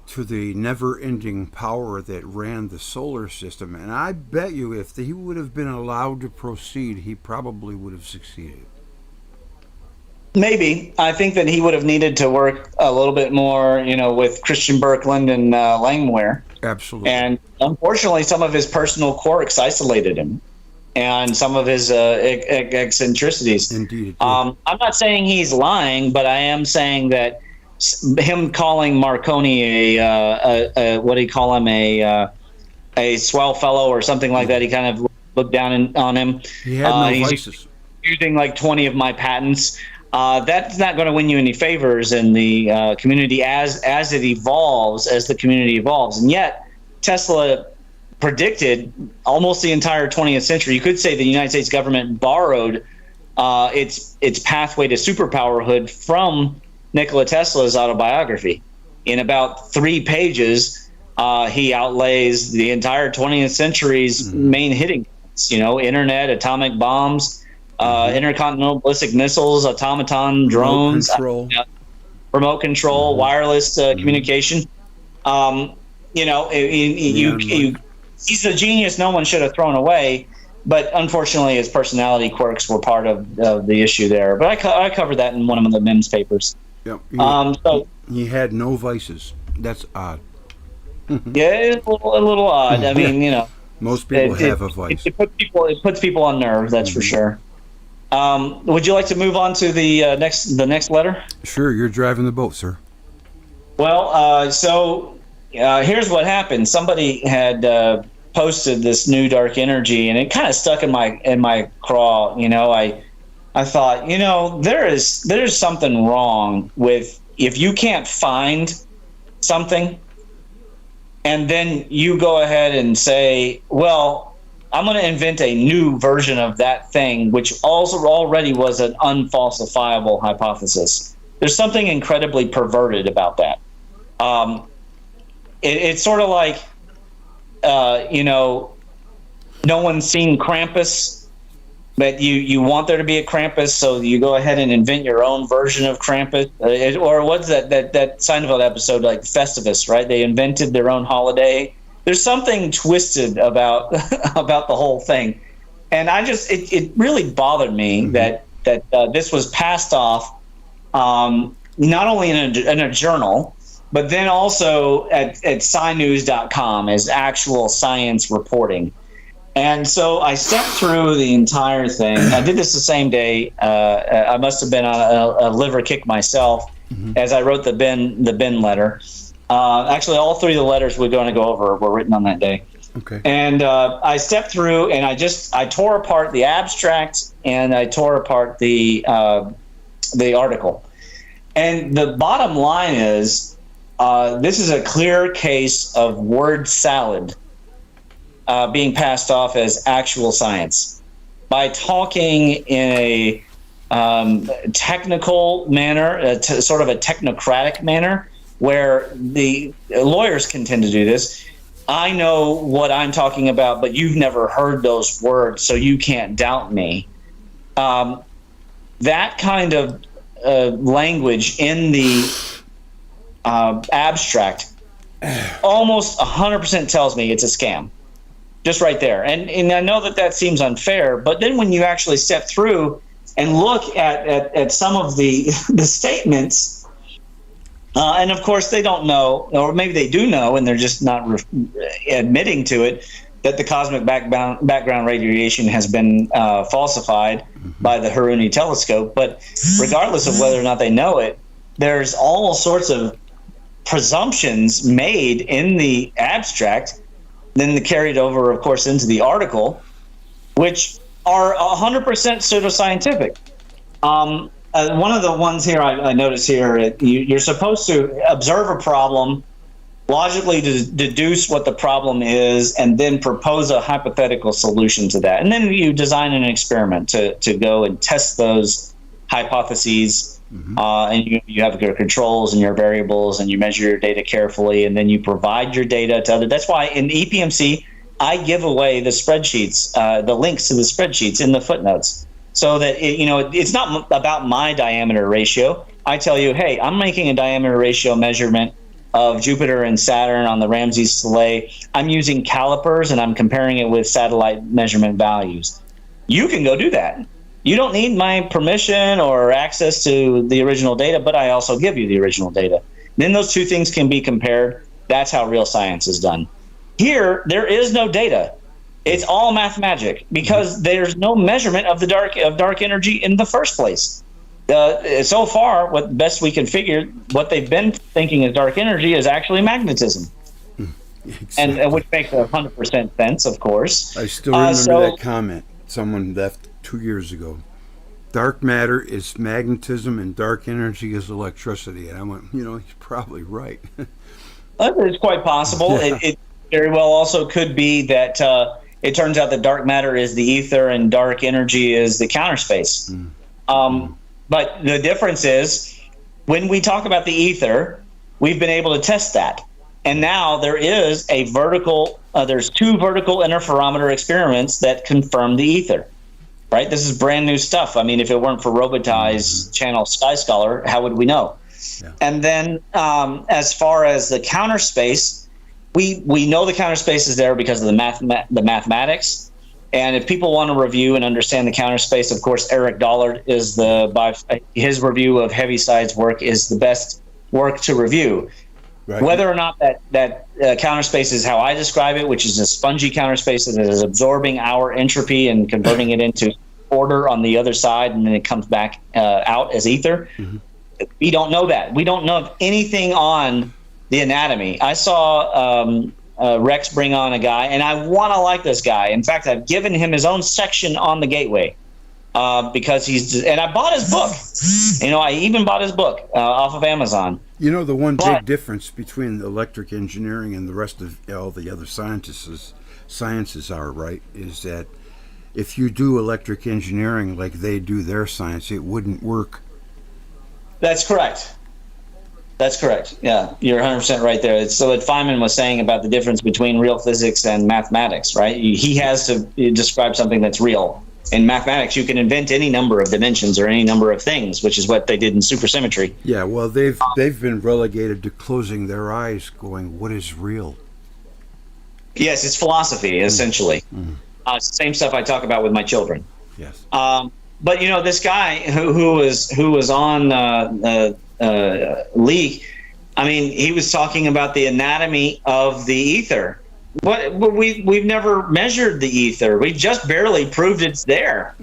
to the never-ending power that ran the solar system, and I bet you if he would have been allowed to proceed, he probably would have succeeded. Maybe. I think that he would have needed to work a little bit more, with Christian Birkeland and Langmuir. Absolutely. And unfortunately, some of his personal quirks isolated him, and some of his eccentricities. Indeed. I'm not saying he's lying, but I am saying that him calling Marconi a what do you call him, a swell fellow or something like that. He kind of looked down on him. He had no vices. Using like 20 of my patents. That's not going to win you any favors in the community as it evolves, as the community evolves. And yet, Tesla predicted almost the entire 20th century. You could say the United States government borrowed its pathway to superpowerhood from Nikola Tesla's autobiography. In about 3 pages, he outlays the entire 20th century's main hitting points. Internet, atomic bombs, intercontinental ballistic missiles, automaton drones, remote control, wireless communication. He's a genius no one should have thrown away, but unfortunately his personality quirks were part of the issue there. But I covered that in one of the MIMS papers. Yep. So he had no vices. That's odd. Yeah, it's a little odd. I mean, most people have a vice. It puts people on nerve. That's for sure. Would you like to move on to the next letter? Sure, you're driving the boat, sir. Well, here's what happened. Somebody had posted this new dark energy, and it kind of stuck in my craw. I thought, there's something wrong with if you can't find something, and then you go ahead and say, well, I'm going to invent a new version of that thing, which also already was an unfalsifiable hypothesis. There's something incredibly perverted about that. It's sort of like, no one's seen Krampus, but you want there to be a Krampus, so you go ahead and invent your own version of Krampus. Or what's that Seinfeld episode, like Festivus, right? They invented their own holiday. There's something twisted about about the whole thing, and it really bothered me that this was passed off not only in a journal, but then also at scinews.com as actual science reporting. And so I stepped through the entire thing. I did this the same day. I must have been on a liver kick myself as I wrote the Ben letter. Actually, all 3 of the letters we're going to go over were written on that day. Okay. And I stepped through and I tore apart the abstract and I tore apart the article. And the bottom line is, this is a clear case of word salad being passed off as actual science by talking in a technical manner, sort of a technocratic manner, where the lawyers can tend to do this. I know what I'm talking about, but you've never heard those words, so you can't doubt me. That kind of language in the abstract almost 100% tells me it's a scam. Just right there. And I know that seems unfair, but then when you actually step through and look at some of the statements, and of course they don't know, or maybe they do know and they're just not admitting to it, that the cosmic background radiation has been falsified by the Haruni telescope. But regardless of whether or not they know it, there's all sorts of presumptions made in the abstract, then carried over, of course, into the article, which are 100% pseudoscientific. One of the ones here I notice here, you're supposed to observe a problem, logically deduce what the problem is, and then propose a hypothetical solution to that. And then you design an experiment to go and test those hypotheses. And you have your controls and your variables, and you measure your data carefully, and then you provide your data to others. That's why in EPMC, I give away the spreadsheets, the links to the spreadsheets in the footnotes, so that it's not about my diameter ratio. I tell you, hey, I'm making a diameter ratio measurement of Jupiter and Saturn on the Ramses Sleigh. I'm using calipers, and I'm comparing it with satellite measurement values. You can go do that. You don't need my permission or access to the original data, but I also give you the original data. Then those two things can be compared. That's how real science is done. Here, there is no data. It's all math magic, because there's no measurement of dark energy in the first place. So far, what best we can figure, what they've been thinking is dark energy is actually magnetism. Exactly. And which makes 100% sense, of course. I still remember that comment someone left 2 years ago. Dark matter is magnetism and dark energy is electricity. And I went, he's probably right. It's quite possible. Yeah. It very well also could be that it turns out that dark matter is the ether and dark energy is the counter space. But the difference is, when we talk about the ether, we've been able to test that. And now there is a there's two vertical interferometer experiments that confirm the ether. Right? This is brand new stuff. I mean, if it weren't for Robitaille's channel Sky Scholar, how would we know? Yeah. And then as far as the counter space, we know the counter space is there because of the mathematics. And if people want to review and understand the counter space, of course, Eric Dollard is his review of Heaviside's work is the best work to review. Right. Whether or not that counter space is how I describe it, which is a spongy counter space that is absorbing our entropy and converting it into order on the other side, and then it comes back out as ether. We don't know that. We don't know anything on the anatomy. I saw Rex bring on a guy, and I want to like this guy. In fact, I've given him his own section on the Gateway because and I bought his book. I even bought his book off of Amazon. The one big difference between electric engineering and the rest of all the other sciences are, right, is that if you do electric engineering like they do their science, it wouldn't work. That's correct. Yeah, you're 100% right there. It's so what Feynman was saying about the difference between real physics and mathematics, right? He has to describe something that's real. In mathematics, you can invent any number of dimensions or any number of things, which is what they did in supersymmetry. Yeah, well, they've been relegated to closing their eyes, going, "What is real?" Yes, it's philosophy, essentially. Same stuff I talk about with my children. Yes. But this guy who was on Leak, I mean, he was talking about the anatomy of the ether. We've never measured the ether. We just barely proved it's there.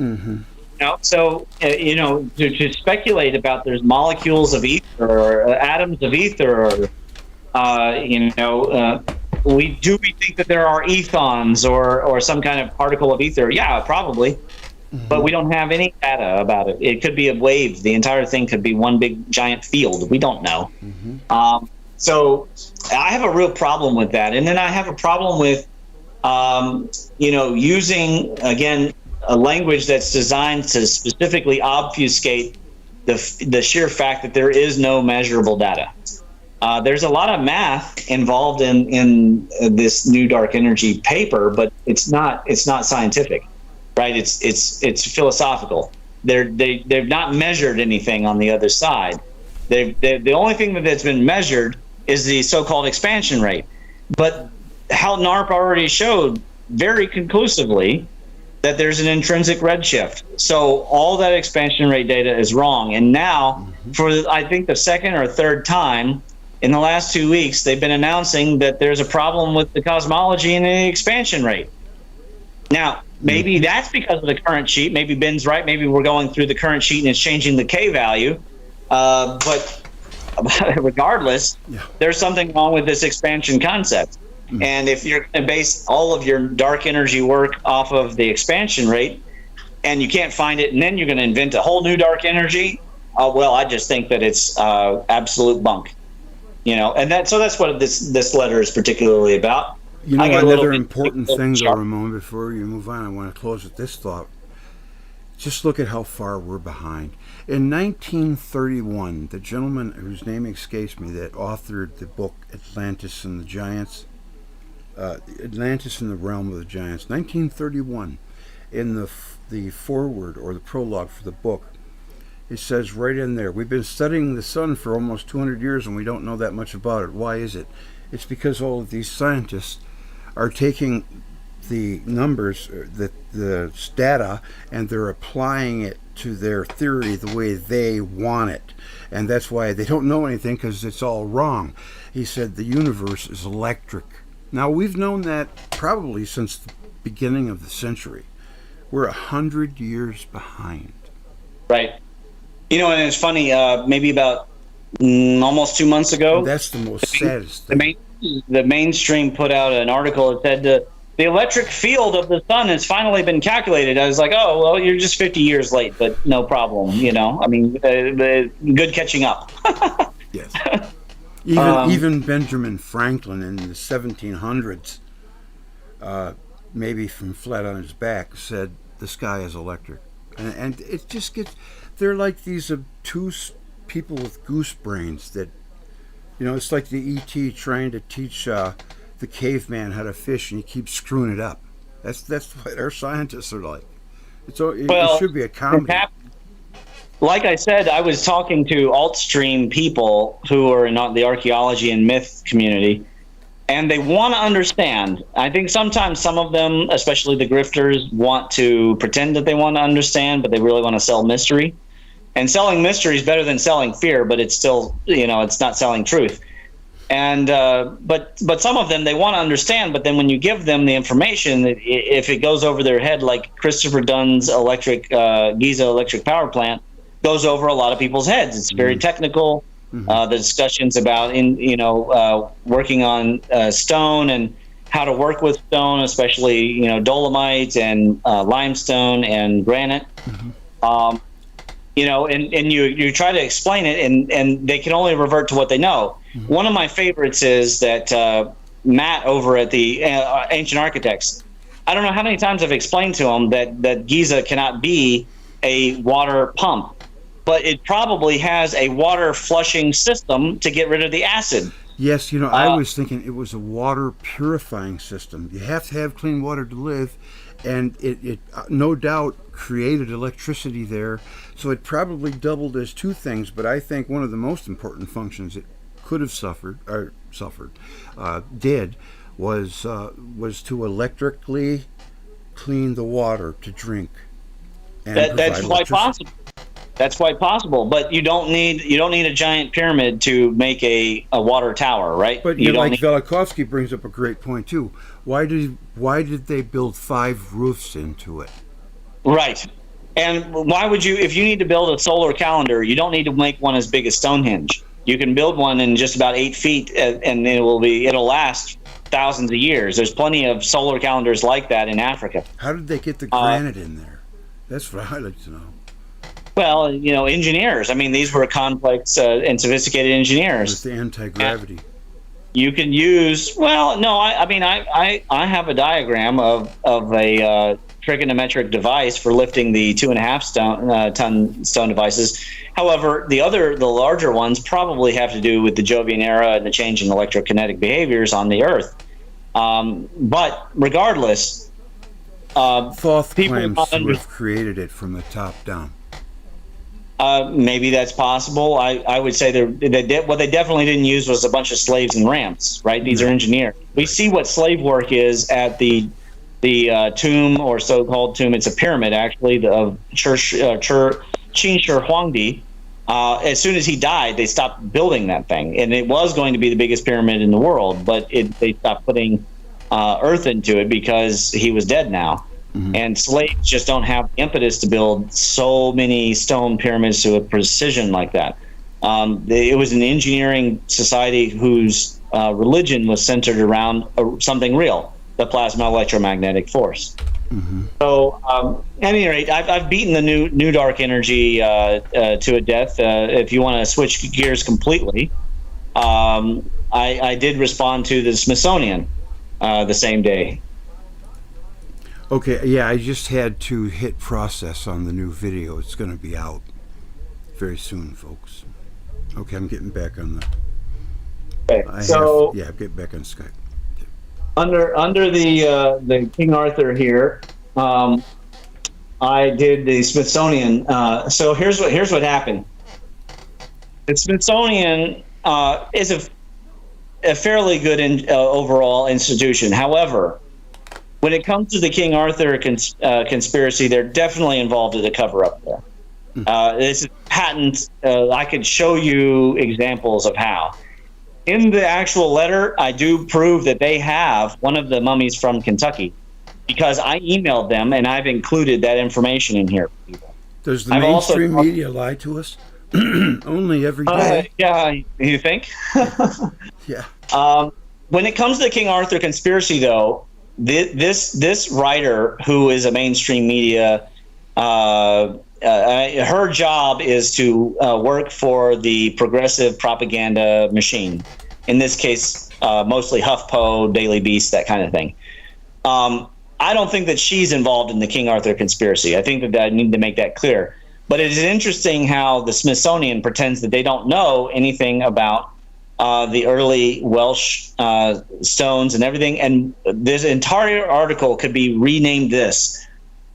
So to speculate about there's molecules of ether or atoms of ether, or we think that there are ethons or some kind of particle of ether? Yeah, probably. But we don't have any data about it. It could be a wave. The entire thing could be one big giant field. We don't know. So I have a real problem with that. And then I have a problem with, using, again, a language that's designed to specifically obfuscate the sheer fact that there is no measurable data. There's a lot of math involved in this new dark energy paper, but it's not scientific. Right, it's philosophical. They've not measured anything on the other side. The only thing that's been measured is the so-called expansion rate. But Hal Narp already showed very conclusively that there's an intrinsic redshift. So all that expansion rate data is wrong. And now, for I think the second or third time in the last 2 weeks, they've been announcing that there's a problem with the cosmology and the expansion rate. Now, maybe that's because of the current sheet. Maybe Ben's right. Maybe we're going through the current sheet and it's changing the K value. But regardless, there's something wrong with this expansion concept. And if you're going to base all of your dark energy work off of the expansion rate and you can't find it, and then you're going to invent a whole new dark energy, well, I just think that it's absolute bunk. And that's what this letter is particularly about. Another important thing, though, Ramon, before you move on, I want to close with this thought. Just look at how far we're behind. In 1931, the gentleman whose name escapes me that authored the book Atlantis and the Giants, Atlantis in the Realm of the Giants, 1931, in the foreword or the prologue for the book, it says right in there, we've been studying the sun for almost 200 years and we don't know that much about it. Why is it? It's because all of these scientists are taking the numbers, the data, and they're applying it to their theory the way they want it. And that's why they don't know anything, because it's all wrong. He said the universe is electric. Now, we've known that probably since the beginning of the century. We're 100 years behind. Right. And it's funny, maybe about almost 2 months ago. And that's the most saddest thing. The mainstream put out an article that said the electric field of the sun has finally been calculated. I was like, oh, well, you're just 50 years late, but no problem. I mean, good catching up. Yes. Even Benjamin Franklin in the 1700s, maybe from flat on his back, said the sky is electric. And it just gets, they're like these obtuse people with goose brains that, it's like the E.T. trying to teach the caveman how to fish, and he keeps screwing it up. That's what our scientists are like. It should be a comedy. Like I said, I was talking to alt-stream people who are in the archaeology and myth community, and they want to understand. I think sometimes some of them, especially the grifters, want to pretend that they want to understand, but they really want to sell mystery. And selling mystery is better than selling fear, but it's still, it's not selling truth. And but some of them, they want to understand, but then when you give them the information, if it goes over their head, like Christopher Dunn's Giza electric power plant goes over a lot of people's heads. It's very technical. The discussions about working on stone and how to work with stone, especially dolomite and limestone and granite. And you try to explain it, and they can only revert to what they know. One of my favorites is that Matt over at the Ancient Architects, I don't know how many times I've explained to him that Giza cannot be a water pump, but it probably has a water flushing system to get rid of the acid. Yes, I was thinking it was a water purifying system. You have to have clean water to live, and it no doubt created electricity there. So it probably doubled as two things, but I think one of the most important functions it could have did was to electrically clean the water to drink. And that's quite possible. That's quite possible, but you don't need a giant pyramid to make a water tower, right? But Velikovsky brings up a great point too. Why did they build 5 roofs into it? Right. And why would you, if you need to build a solar calendar, you don't need to make one as big as Stonehenge. You can build one in just about 8 feet, and it'll last thousands of years. There's plenty of solar calendars like that in Africa. How did they get the granite in there? That's what I'd like to know. Well, engineers. I mean, these were complex and sophisticated engineers. With the anti-gravity. You can use, well, no, I have a diagram of a trigonometric device for lifting the 2.5 ton stone devices. However, the larger ones probably have to do with the Jovian era and the change in electrokinetic behaviors on the Earth. But regardless, Thoth claims to have created it from the top down. Maybe that's possible. I would say what they definitely didn't use was a bunch of slaves and ramps, right? These are engineers. We see what slave work is at the tomb, or so-called tomb. It's a pyramid, actually, of Qin Shi Huangdi. As soon as he died, they stopped building that thing, and it was going to be the biggest pyramid in the world, but they stopped putting earth into it because he was dead now. Mm-hmm. And slaves just don't have the impetus to build so many stone pyramids to a precision like that. It was an engineering society whose religion was centered around something real, the plasma electromagnetic force. Mm-hmm. So, at any rate, I've beaten the new dark energy to a death. If you want to switch gears completely, I did respond to the Smithsonian the same day. Okay, yeah, I just had to hit process on the new video. It's going to be out very soon, folks. Okay, I'm getting back on the... Okay, I'm getting back on Skype. Under the King Arthur here, I did the Smithsonian. So here's what happened. The Smithsonian is a fairly good overall institution. However, when it comes to the King Arthur conspiracy, they're definitely involved in a cover-up there. This is patent. I could show you examples of how. In the actual letter, I do prove that they have one of the mummies from Kentucky, because I emailed them, and I've included that information in here. Does the mainstream media lie to us? Only every day. Yeah, you think? Yeah. When it comes to the King Arthur conspiracy, though, this writer, who is a mainstream media, her job is to work for the progressive propaganda machine. In this case, mostly HuffPo, Daily Beast, that kind of thing. I don't think that she's involved in the King Arthur conspiracy. I think that I need to make that clear. But it is interesting how the Smithsonian pretends that they don't know anything about the early Welsh stones and everything. And this entire article could be renamed this: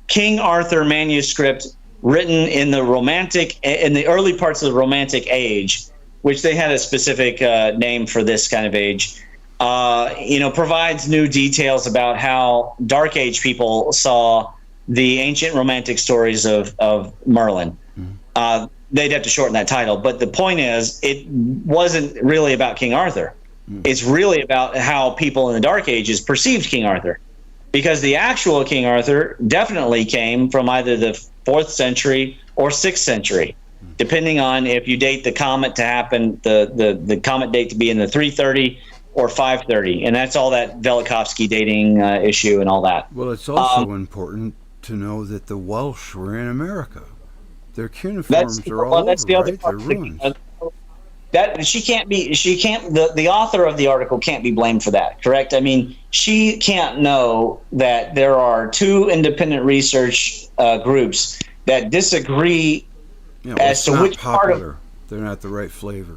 King Arthur manuscript written in the early parts of the Romantic Age, which they had a specific name for this kind of age. Provides new details about how Dark Age people saw the ancient romantic stories of Merlin. Mm-hmm. They'd have to shorten that title, but the point is, it wasn't really about King Arthur. Mm-hmm. It's really about how people in the Dark Ages perceived King Arthur, because the actual King Arthur definitely came from either the 4th century or 6th century, depending on if you date the comet to happen, the comet date to be in the 330 or 530, and that's all that Velikovsky dating issue and all that. Well, it's also important to know that the Welsh were in America. Their cuneiforms are all over, right? They're ruins. The author of the article can't be blamed for that, correct? I mean, she can't know that there are two independent research groups that disagree as to which part of... They're not the right flavor.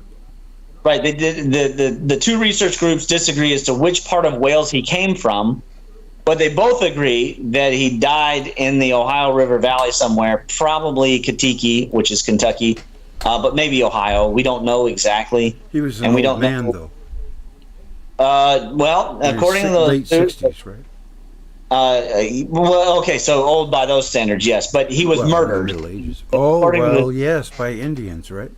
Right. The two research groups disagree as to which part of Wales he came from, but they both agree that he died in the Ohio River Valley somewhere, probably Kentucky, which is Kentucky, but maybe Ohio. We don't know exactly. He was an old man, though. Well, according to the late 60s, right? Well, okay, so old by those standards, yes, but he was murdered. Middle Ages. Oh, yes, by Indians, right?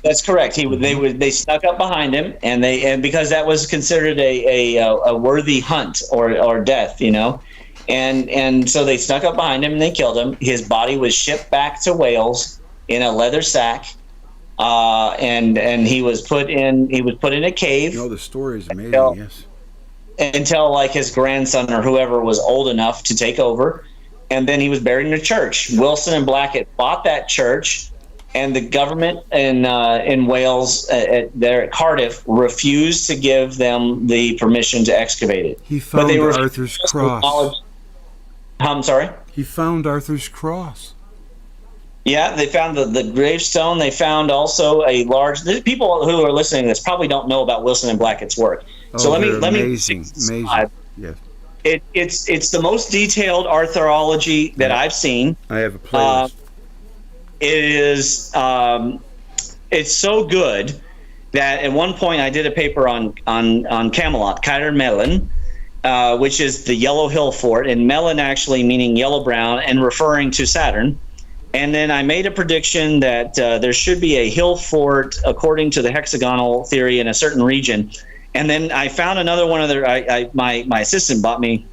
That's correct. They snuck up behind him, and because that was considered a worthy hunt or death, and so they snuck up behind him and they killed him. His body was shipped back to Wales in a leather sack, and he was put in a cave. The story is amazing. Yes. until like his grandson or whoever was old enough to take over. And then he was buried in a church. Wilson and Blackett bought that church, and the government in Wales, there at Cardiff, refused to give them the permission to excavate it. He found Arthur's cross. I'm sorry? He found Arthur's cross. Yeah, they found the gravestone. They found also a large. People who are listening to this probably don't know about Wilson and Blackett's work. So let me amazing. Yes. It's the most detailed archaeology that I've seen. I have a playlist. It is it's so good that at one point I did a paper on Camelot, Caer Melon, which is the Yellow Hill Fort, and melon actually meaning yellow brown and referring to Saturn. And then I made a prediction that there should be a hill fort according to the hexagonal theory in a certain region. And then I found another one of their. My assistant bought me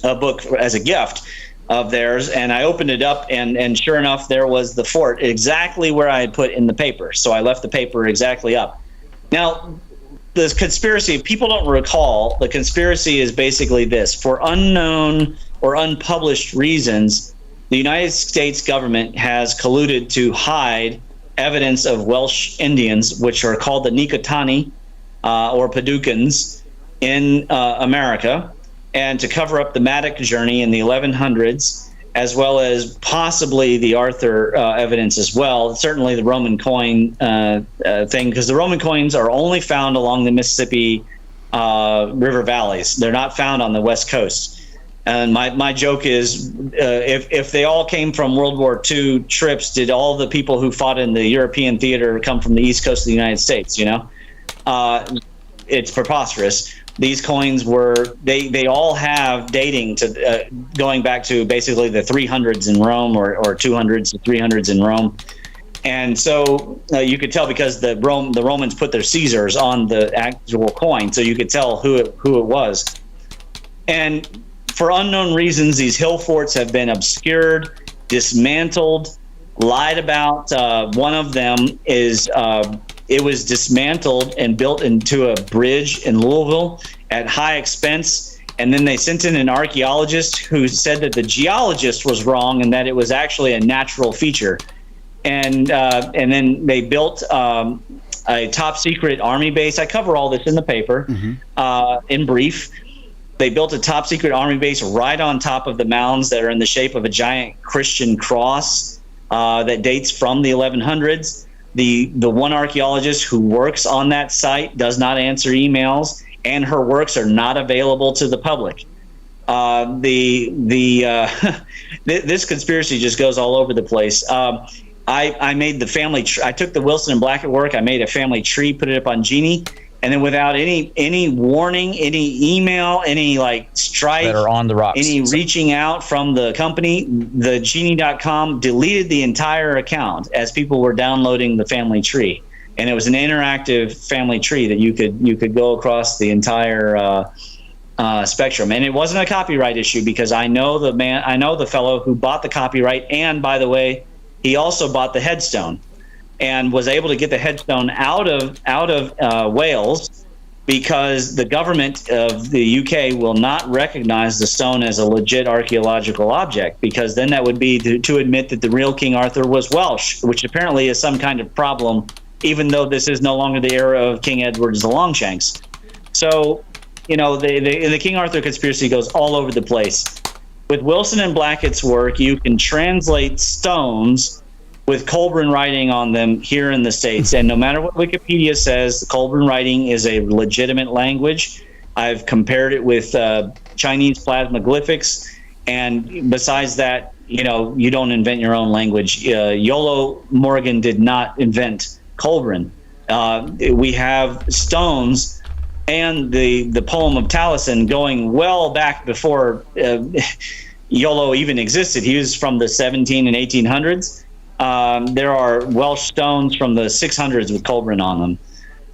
a book as a gift of theirs, and I opened it up, and sure enough, there was the fort exactly where I had put in the paper. So I left the paper exactly up. Now, the conspiracy, if people don't recall, the conspiracy is basically this: for unknown or unpublished reasons, the United States government has colluded to hide evidence of Welsh Indians, which are called the Nikitani or Paducans in America, and to cover up the Madoc journey in the 1100s, as well as possibly the Arthur evidence as well. Certainly the Roman coin thing, because the Roman coins are only found along the Mississippi river valleys. They're not found on the West Coast. And my joke is, if they all came from World War II trips, did all the people who fought in the European theater come from the East Coast of the United States? You know, it's preposterous. These coins were they all have dating to going back to basically the 300s in Rome or 200s to 300s in Rome, and so you could tell because the Romans put their Caesars on the actual coin, so you could tell who it was, and for unknown reasons, these hill forts have been obscured, dismantled, lied about. One of them is it was dismantled and built into a bridge in Louisville at high expense. And then they sent in an archaeologist who said that the geologist was wrong and that it was actually a natural feature. And then they built a top secret army base. I cover all this in the paper in brief. They built a top secret army base right on top of the mounds that are in the shape of a giant Christian cross that dates from the 1100s. The one archaeologist who works on that site does not answer emails, and her works are not available to the public. This conspiracy just goes all over the place. I made the family. I took the Wilson and Blackett work. I made a family tree, put it up on Genie. And then without any warning, any email, any like strike, that are on the rocks, any reaching out from the company, the genie.com deleted the entire account as people were downloading the family tree. And it was an interactive family tree that you could go across the entire spectrum. And it wasn't a copyright issue because I know the fellow who bought the copyright, and by the way, he also bought the headstone. And was able to get the headstone out of Wales because the government of the UK will not recognize the stone as a legit archaeological object, because then that would be to admit that the real King Arthur was Welsh, which apparently is some kind of problem, even though this is no longer the era of King Edward the Longshanks. So, you know, the King Arthur conspiracy goes all over the place. With Wilson and Blackett's work, you can translate stones with Colburn writing on them here in the States. And no matter what Wikipedia says, Colburn writing is a legitimate language. I've compared it with Chinese plasmaglyphics. And besides that, you know, you don't invent your own language. Iolo Morgan did not invent Colburn. We have stones and the poem of Taliesin going well back before Iolo even existed. He was from the 17 and 1800s. There are Welsh stones from the 600s with Colburn on them.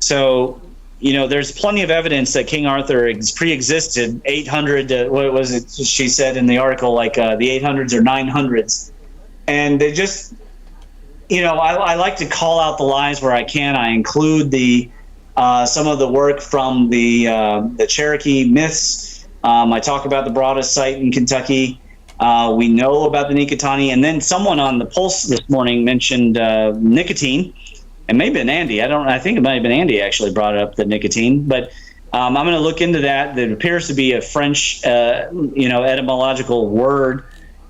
So, you know, there's plenty of evidence that King Arthur pre-existed 800, what was it she said in the article, like the 800s or 900s. And they just, you know, I like to call out the lies where I can. I include the some of the work from the Cherokee myths. I talk about the broadest site in Kentucky. We know about the Nikitani, and then someone on the Pulse this morning mentioned nicotine, and maybe an Andy. I think it might have been Andy actually brought up the nicotine, but I'm going to look into that. That appears to be a French, etymological word,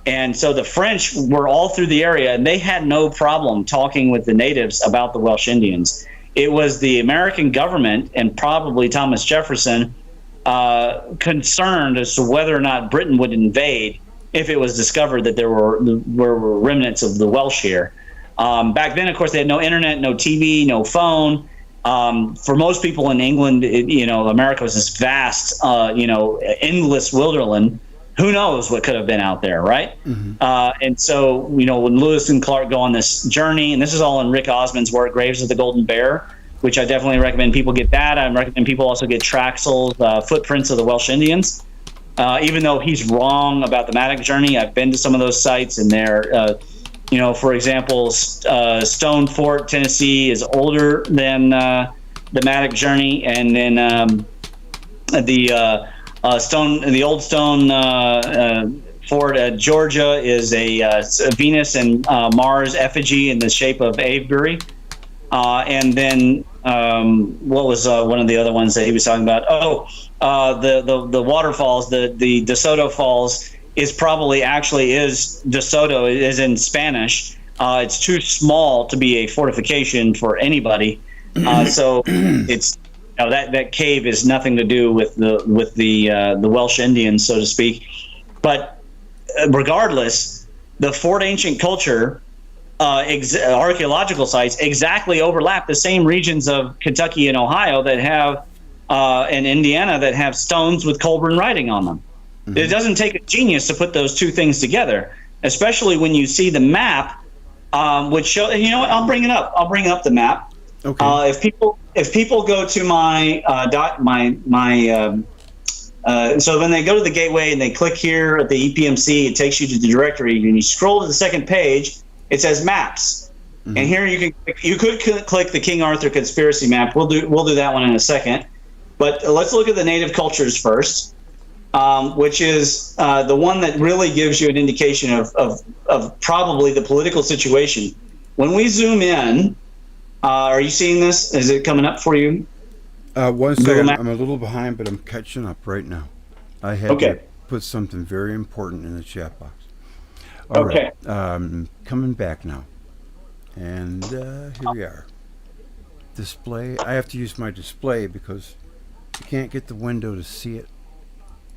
and so the French were all through the area, and they had no problem talking with the natives about the Welsh Indians. It was the American government and probably Thomas Jefferson concerned as to whether or not Britain would invade if it was discovered that there were remnants of the Welsh here. Back then, of course, they had no internet, no TV, no phone. For most people in England, America was this vast, endless wilderness. Who knows what could have been out there, right? Mm-hmm. And so, when Lewis and Clark go on this journey, and this is all in Rick Osmond's work, Graves of the Golden Bear, which I definitely recommend people get that. I recommend people also get Traxel's Footprints of the Welsh Indians. Even though he's wrong about the Madoc journey, I've been to some of those sites, and they're, for example, Stone Fort, Tennessee is older than the Madoc journey, and then the old stone fort at Georgia is a Venus and Mars effigy in the shape of Avebury. And then what was one of the other ones that he was talking about? The waterfalls, the DeSoto Falls is DeSoto is in Spanish. It's too small to be a fortification for anybody. So it's that cave is nothing to do with the Welsh Indians, so to speak. But regardless, the Fort Ancient culture archaeological sites exactly overlap the same regions of Kentucky and Ohio that have and Indiana that have stones with Colburn writing on them. Mm-hmm. It doesn't take a genius to put those two things together, especially when you see the map, which show. You know what? I'll bring it up. I'll bring up the map. Okay. If people go to my so when they go to the gateway and they click here at the EPMC, it takes you to the directory, and you scroll to the second page. It says maps, mm-hmm. and here you could click the King Arthur conspiracy map. We'll do that one in a second, but let's look at the native cultures first, which is the one that really gives you an indication of probably the political situation. When we zoom in, are you seeing this? Is it coming up for you? One second, I'm a little behind, but I'm catching up right now. I had to put something very important in the chat box. All right. Coming back now. And here we are. Display. I have to use my display because you can't get the window to see it.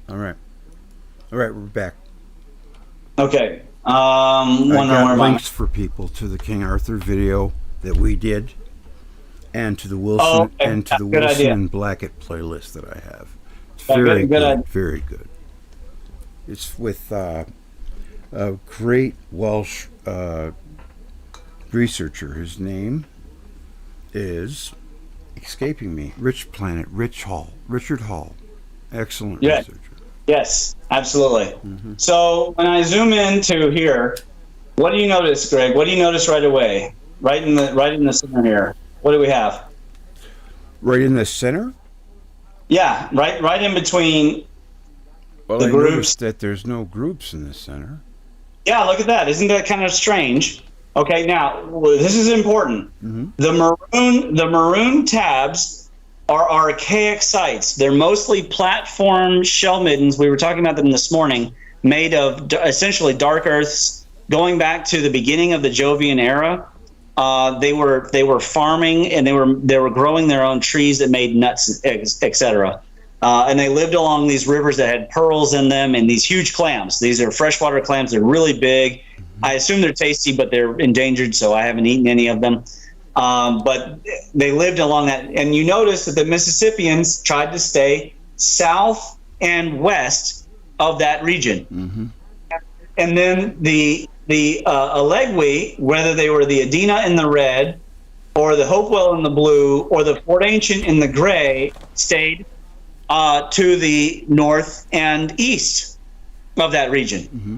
All right, we're back. Okay. I got links for people to the King Arthur video that we did, and to the Wilson and Blackett playlist that I have. It's very good. Very good. It's with a great Welsh researcher. His name is escaping me. Richard Hall. Excellent researcher. Yes, absolutely. Mm-hmm. So when I zoom into here, what do you notice, Greg? What do you notice right away? Right in the center here. What do we have? Right in the center? Yeah, right in between the groups. Noticed that there's no groups in the center. Yeah, look at that. Isn't that kind of strange? Okay, now this is important. Mm-hmm. The maroon tabs are archaic sites. They're mostly platform shell middens. We were talking about them this morning, made of essentially dark earths going back to the beginning of the Jovian era. They were farming, and they were growing their own trees that made nuts, etc. And they lived along these rivers that had pearls in them and these huge clams. These are freshwater clams. They're really big. Mm-hmm. I assume they're tasty, but they're endangered, so I haven't eaten any of them. But they lived along that. And you notice that the Mississippians tried to stay south and west of that region. Mm-hmm. And then the Allegui, whether they were the Adena in the red, or the Hopewell in the blue, or the Fort Ancient in the gray, stayed to the north and east of that region. Mm-hmm.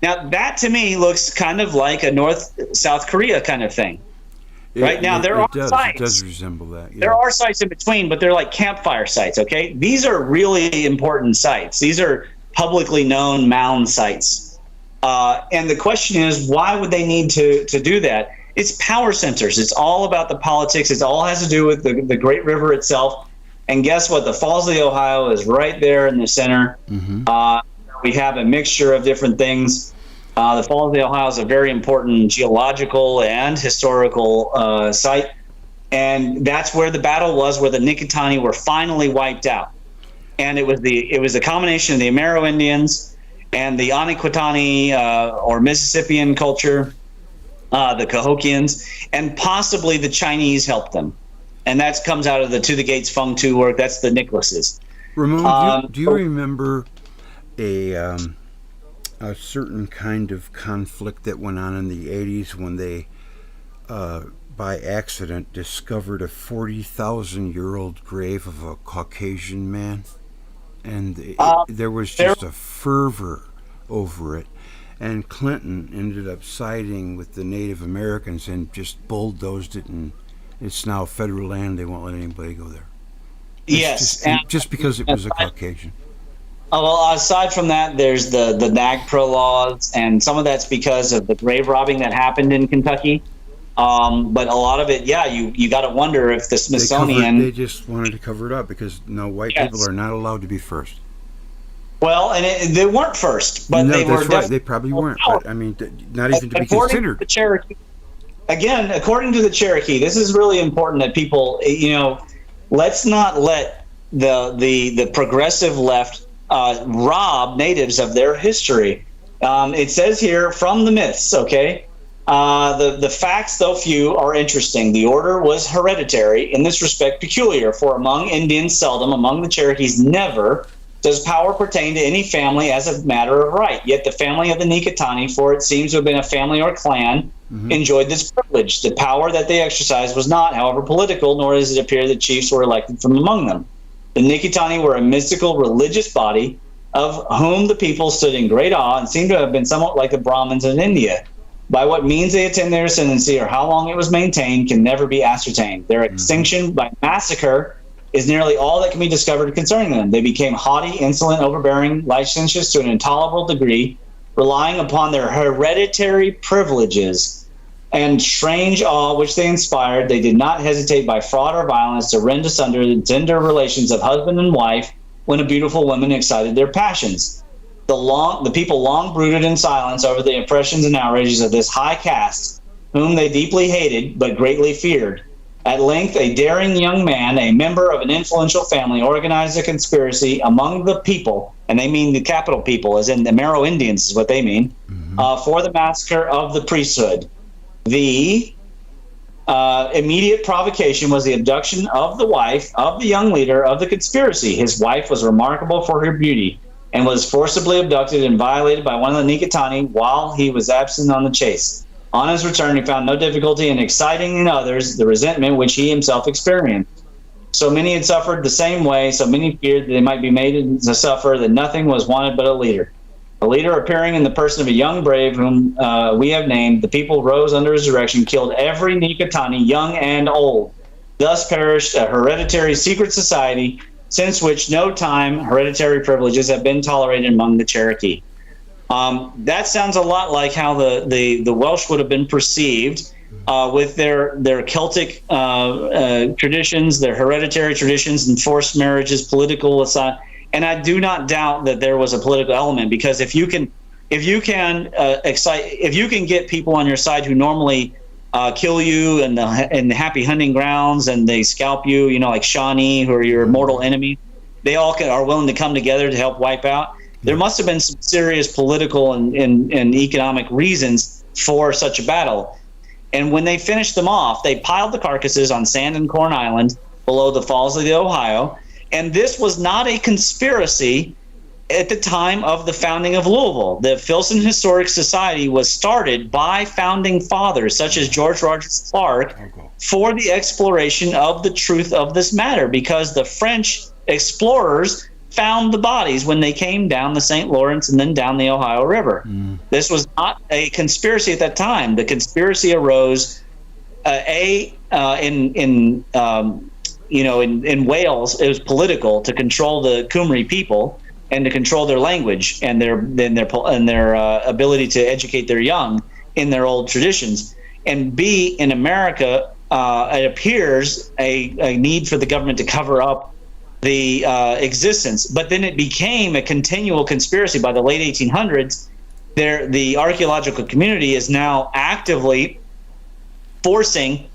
Now, that to me looks kind of like a North-South Korea kind of thing. Right now, there are sites. It does resemble that. Yeah. There are sites in between, but they're like campfire sites, okay? These are really important sites. These are publicly known mound sites. And the question is, why would they need to do that? It's power centers. It's all about the politics. It all has to do with the Great River itself. And guess what? The Falls of the Ohio is right there in the center. We have a mixture of different things. The Falls of the Ohio is a very important geological and historical site. And that's where the battle was, where the Nikitani were finally wiped out. And it was the combination of the Amerindians and the Aniquitani or Mississippian culture, the Cahokians, and possibly the Chinese helped them. And that comes out of the To the Gates Feng Tu work. That's the Nicholases. Ramon, do you remember a certain kind of conflict that went on in the 80s when they by accident discovered a 40,000-year-old grave of a Caucasian man, and there was just a fervor over it, and Clinton ended up siding with the Native Americans and just bulldozed it, and it's now federal land. They won't let anybody go there. Just because it was a Caucasian. Well, aside from that, there's the NAGPRA laws, and some of that's because of the grave robbing that happened in Kentucky. But a lot of it, you got to wonder if the Smithsonian... They just wanted to cover it up because white people are not allowed to be first. Well, and they weren't first, but they were. Right. They probably weren't. But I mean, not even to be considered. The Cherokee, again, according to the Cherokee, this is really important that people, let's not let the progressive left rob natives of their history. It says here from the myths, okay? The facts, though few, are interesting. The order was hereditary, in this respect peculiar, for among Indians seldom, among the Cherokees never, does power pertain to any family as a matter of right. Yet the family of the Nikitani, for it seems to have been a family or clan, enjoyed this privilege. The power that they exercised was not, however, political, nor does it appear that chiefs were elected from among them. The Nikitani were a mystical religious body of whom the people stood in great awe and seemed to have been somewhat like the Brahmins in India. By what means they attained their ascendancy or how long it was maintained can never be ascertained. Their extinction by massacre is nearly all that can be discovered concerning them. They became haughty, insolent, overbearing, licentious to an intolerable degree, relying upon their hereditary privileges and strange awe which they inspired. They did not hesitate by fraud or violence to rend asunder the tender relations of husband and wife when a beautiful woman excited their passions. The people long brooded in silence over the oppressions and outrages of this high caste, whom they deeply hated but greatly feared. At length, a daring young man, a member of an influential family, organized a conspiracy among the people, and they mean the capital people, as in the Amerindians is what they mean, for the massacre of the priesthood. The immediate provocation was the abduction of the wife of the young leader of the conspiracy. His wife was remarkable for her beauty and was forcibly abducted and violated by one of the Nikitani while he was absent on the chase. On his return, he found no difficulty in exciting in others the resentment which he himself experienced. So many had suffered the same way, so many feared that they might be made to suffer, that nothing was wanted but a leader. A leader appearing in the person of a young brave whom we have named, the people rose under his direction, killed every Nikitani, young and old. Thus perished a hereditary secret society, since which no time hereditary privileges have been tolerated among the Cherokee. That sounds a lot like how the Welsh would have been perceived with their Celtic traditions, their hereditary traditions, and forced marriages, political aside. And I do not doubt that there was a political element, because if you can get people on your side who normally kill you in the happy hunting grounds and they scalp you, like Shawnee, who are your mortal enemy, they all are willing to come together to help wipe out. There must have been some serious political and economic reasons for such a battle. And when they finished them off, they piled the carcasses on Sand and Corn Island below the Falls of the Ohio. And this was not a conspiracy at the time of the founding of Louisville. The Filson Historic Society was started by founding fathers such as George Rogers Clark for the exploration of the truth of this matter, because the French explorers found the bodies when they came down the St. Lawrence and then down the Ohio River. This was not a conspiracy at that time. The conspiracy arose in Wales, it was political to control the Cymry people and to control their language and their ability to educate their young in their old traditions. And B, in America, it appears a need for the government to cover up the existence. But then it became a continual conspiracy by the late 1800s. The archaeological community is now actively forcing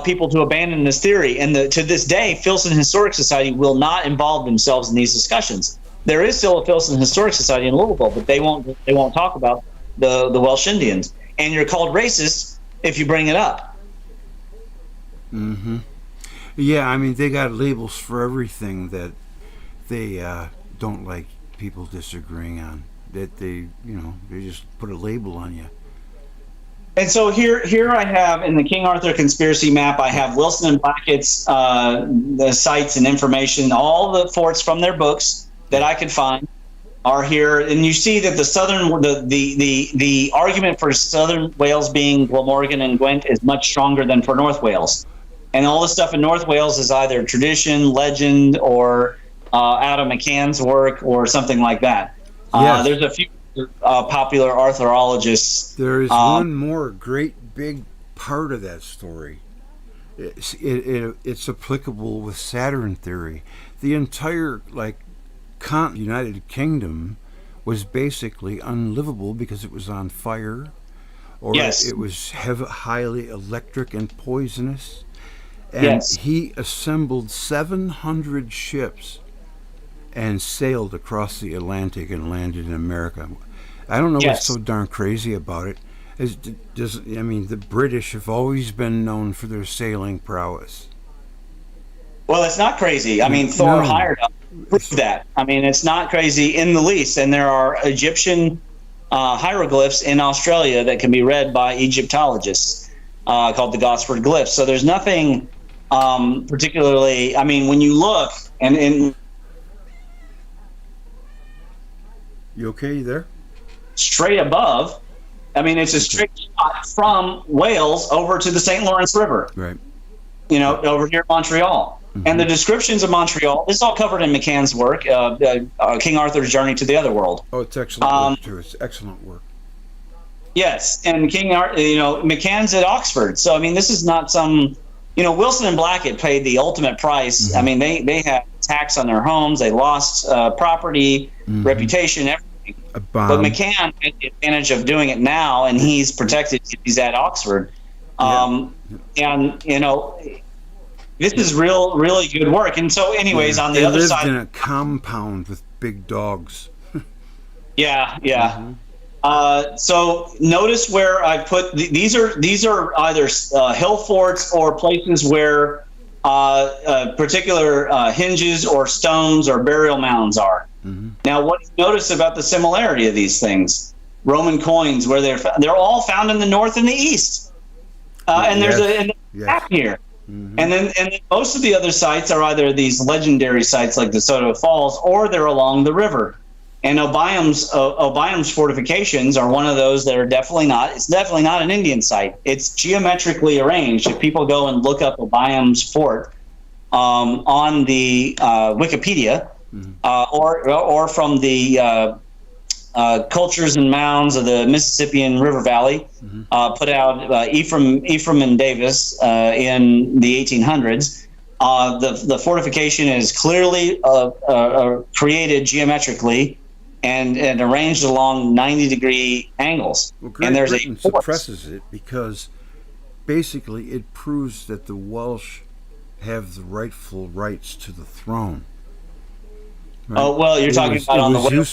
people to abandon this theory. And to this day, Filson Historic Society will not involve themselves in these discussions. There is still a Filson Historic Society in Louisville, but they won't talk about the Welsh Indians. And you're called racist if you bring it up. Mm-hmm. Yeah, I mean, they got labels for everything that they don't like people disagreeing on. That they just put a label on you. And so here I have in the King Arthur conspiracy map, I have Wilson and Blackett's the sites and information, all the forts from their books that I could find are here. And you see that the argument for Southern Wales being Glamorgan and Gwent is much stronger than for North Wales. And all the stuff in North Wales is either tradition, legend, or out of McCann's work or something like that. Yes. There's a few popular archaeologists. There is one more great big part of that story. It's applicable with Saturn theory. The entire United Kingdom was basically unlivable because it was on fire, or yes. It was highly electric and poisonous. And yes. He assembled 700 ships and sailed across the Atlantic and landed in America. I don't know yes. what's so darn crazy about it. The British have always been known for their sailing prowess. Well, it's not crazy. I mean, Thor hired up to prove that. I mean, it's not crazy in the least. And there are Egyptian hieroglyphs in Australia that can be read by Egyptologists called the Gosford glyphs. So there's nothing particularly, I mean, when you look and You okay? You there? Straight above, I mean, it's a straight shot from Wales over to the St. Lawrence River. Right. Over here in Montreal. Mm-hmm. And the descriptions of Montreal, this is all covered in McCann's work, King Arthur's Journey to the Otherworld. Oh, it's excellent work, too. It's excellent work. Yes, and McCann's at Oxford. So, I mean, this is not some, Wilson and Blackett paid the ultimate price. Mm-hmm. I mean, they had attacks on their homes. They lost property, mm-hmm. reputation, everything. But McCann had the advantage of doing it now, and he's protected if he's at Oxford. And, this is really good work. And so, anyways, on the other side... They lived in a compound with big dogs. Yeah. Mm-hmm. So notice where I put... These are either hill forts or places where particular hinges or stones or burial mounds are. Mm-hmm. Now, what you notice about the similarity of these things? Roman coins, where they're all found in the north and the east. And there's a map here. Mm-hmm. And then most of the other sites are either these legendary sites like DeSoto Falls, or they're along the river. And Obiam's fortifications are one of those that are definitely not. It's definitely not an Indian site. It's geometrically arranged. If people go and look up Obiam's fort on the Wikipedia, mm-hmm. or from the Cultures and Mounds of the Mississippian River Valley, mm-hmm. Put out Ephraim and Davis in the 1800s. The fortification is clearly created geometrically and arranged along 90-degree angles. Well, Great Britain suppresses it because basically it proves that the Welsh have the rightful rights to the throne. Right? Oh, well, you're talking about on the Welsh at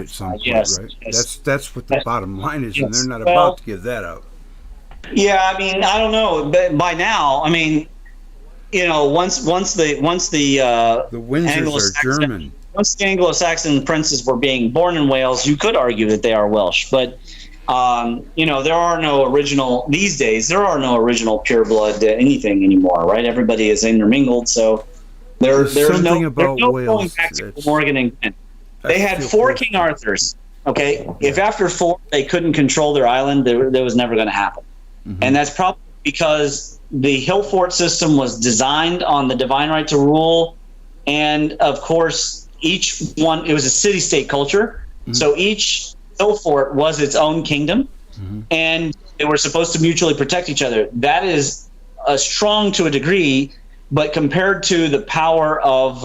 some point, yes, right? Yes. That's what the bottom line is, yes. And they're not about to give that up. Yeah, I mean, I don't know, but by now, I mean, once the Windsors are German. Once the Anglo-Saxon princes were being born in Wales, you could argue that they are Welsh, but there are no original these days. There are no original pure blood anything anymore, right? Everybody is intermingled, so there's no going back to Morgan and Kent. They had 4 King Arthurs. Okay, if after 4 they couldn't control their island, that was never going to happen, mm-hmm. and that's probably because the hill fort system was designed on the divine right to rule, and of course each one, it was a city-state culture, so each hill fort was its own kingdom, and they were supposed to mutually protect each other. That is strong to a degree, but compared to the power of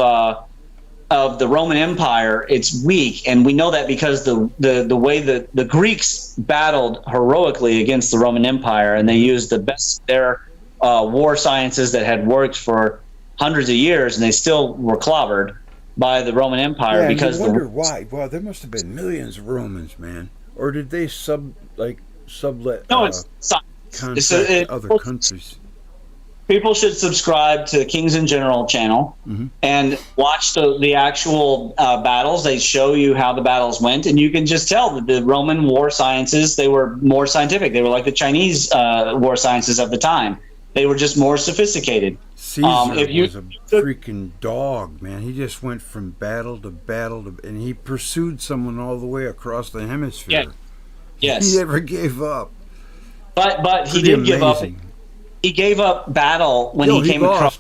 the Roman Empire, it's weak, and we know that because the way that the Greeks battled heroically against the Roman Empire, and they used the best of their war sciences that had worked for hundreds of years, and they still were clobbered by the Roman Empire. Because you wonder why. Well, there must have been millions of Romans, man. Or did they sublet? No, it's contract to other countries. People should subscribe to the Kings in General channel and watch the actual battles. They show you how the battles went, and you can just tell that the Roman war sciences, they were more scientific. They were like the Chinese war sciences of the time. They were just more sophisticated. Caesar was a freaking dog, man. He just went from battle to battle, and he pursued someone all the way across the hemisphere. Yeah. Yes. He never gave up. But he did give up. He gave up battle when he came across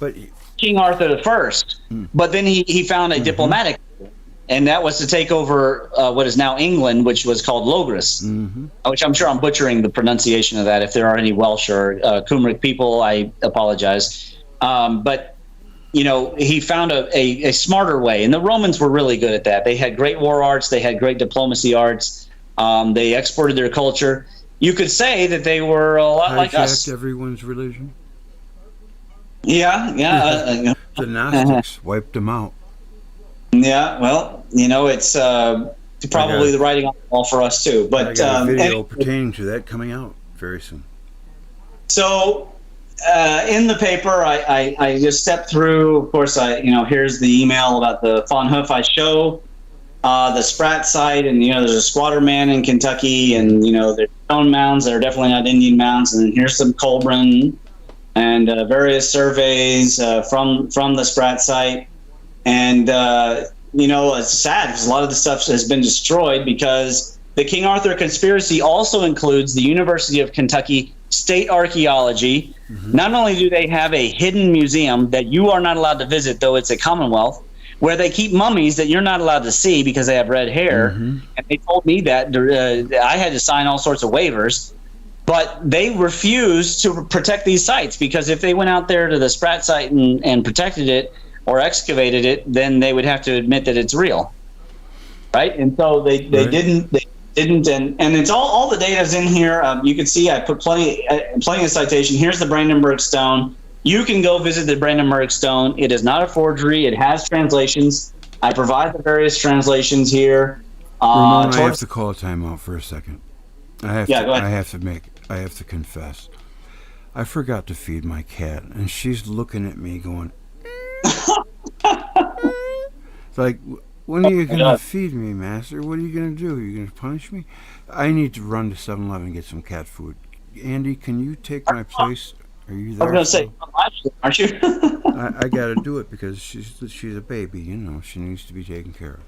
but King Arthur the First. But then he found a diplomatic, and that was to take over what is now England, which was called Logres, which I'm sure I'm butchering the pronunciation of that. If there are any Welsh or Cymric people, I apologize. But he found a smarter way, and the Romans were really good at that. They had great war arts. They had great diplomacy arts. They exported their culture. You could say that they were a lot like us. Everyone's religion. Yeah. The Gnostics wiped them out. Yeah, well, it's probably the writing on the wall for us too. But I got a video pertaining to that coming out very soon. So, in the paper, I just stepped through. Of course, here's the email about the Fraunhofer show. The Spratt site, and there's a squatter man in Kentucky, and there's stone mounds that are definitely not Indian mounds, and here's some Colburn and various surveys from the Spratt site, and it's sad because a lot of the stuff has been destroyed because the King Arthur conspiracy also includes the University of Kentucky State Archaeology. Not only do they have a hidden museum that you are not allowed to visit, though it's a Commonwealth, where they keep mummies that you're not allowed to see because they have red hair. And they told me that I had to sign all sorts of waivers, but they refused to protect these sites because if they went out there to the Spratt site and protected it or excavated it, then they would have to admit that it's real, right? And so they didn't, and it's all the data's in here. You can see I put plenty of citation. Here's the Brandenburg Stone. You can go visit the Brandenburg Stone. It is not a forgery. It has translations. I provide the various translations here. Ramon, I have to call a timeout for a second. Go ahead. I have to confess. I forgot to feed my cat, and she's looking at me going, it's like, when are you going to feed me, master? What are you going to do? Are you going to punish me? I need to run to 7-Eleven and get some cat food. Andy, can you take my place? Are you there? I was going to say, aren't you? I got to do it because she's a baby, she needs to be taken care of.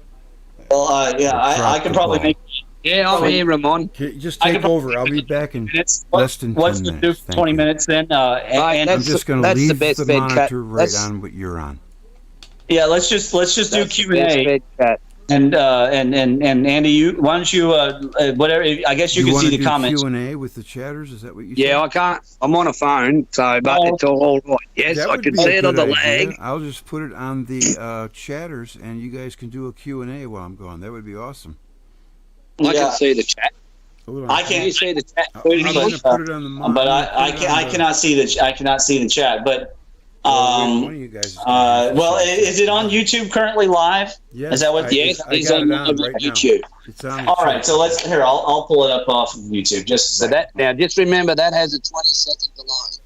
Well, I can probably make. Yeah, I'm here, Ramon. Just take over. I'll be back in less than 10 minutes. Let's do 20 minutes then. And I'm just going to leave the monitor right on what you're on. Yeah, let's just do Q&A. And Andy, why don't you whatever? I guess you can see the comments. Q&A with the chatters. Is that what you? Yeah, said? I can't. I'm on a phone, so but it's all right. Yes, I can see it on the lag. I'll just put it on the chatters, and you guys can do a Q&A while I'm gone. That would be awesome. I can see the chat. I can't see the chat. I'm going to put it on the monitor. But I cannot see the chat. But one of you guys is it on YouTube currently live? Yes. Is that what? Yes, it's on YouTube. It's on. All right, so I'll pull it up off of YouTube just so that. Now, just remember that has a 20-second delay.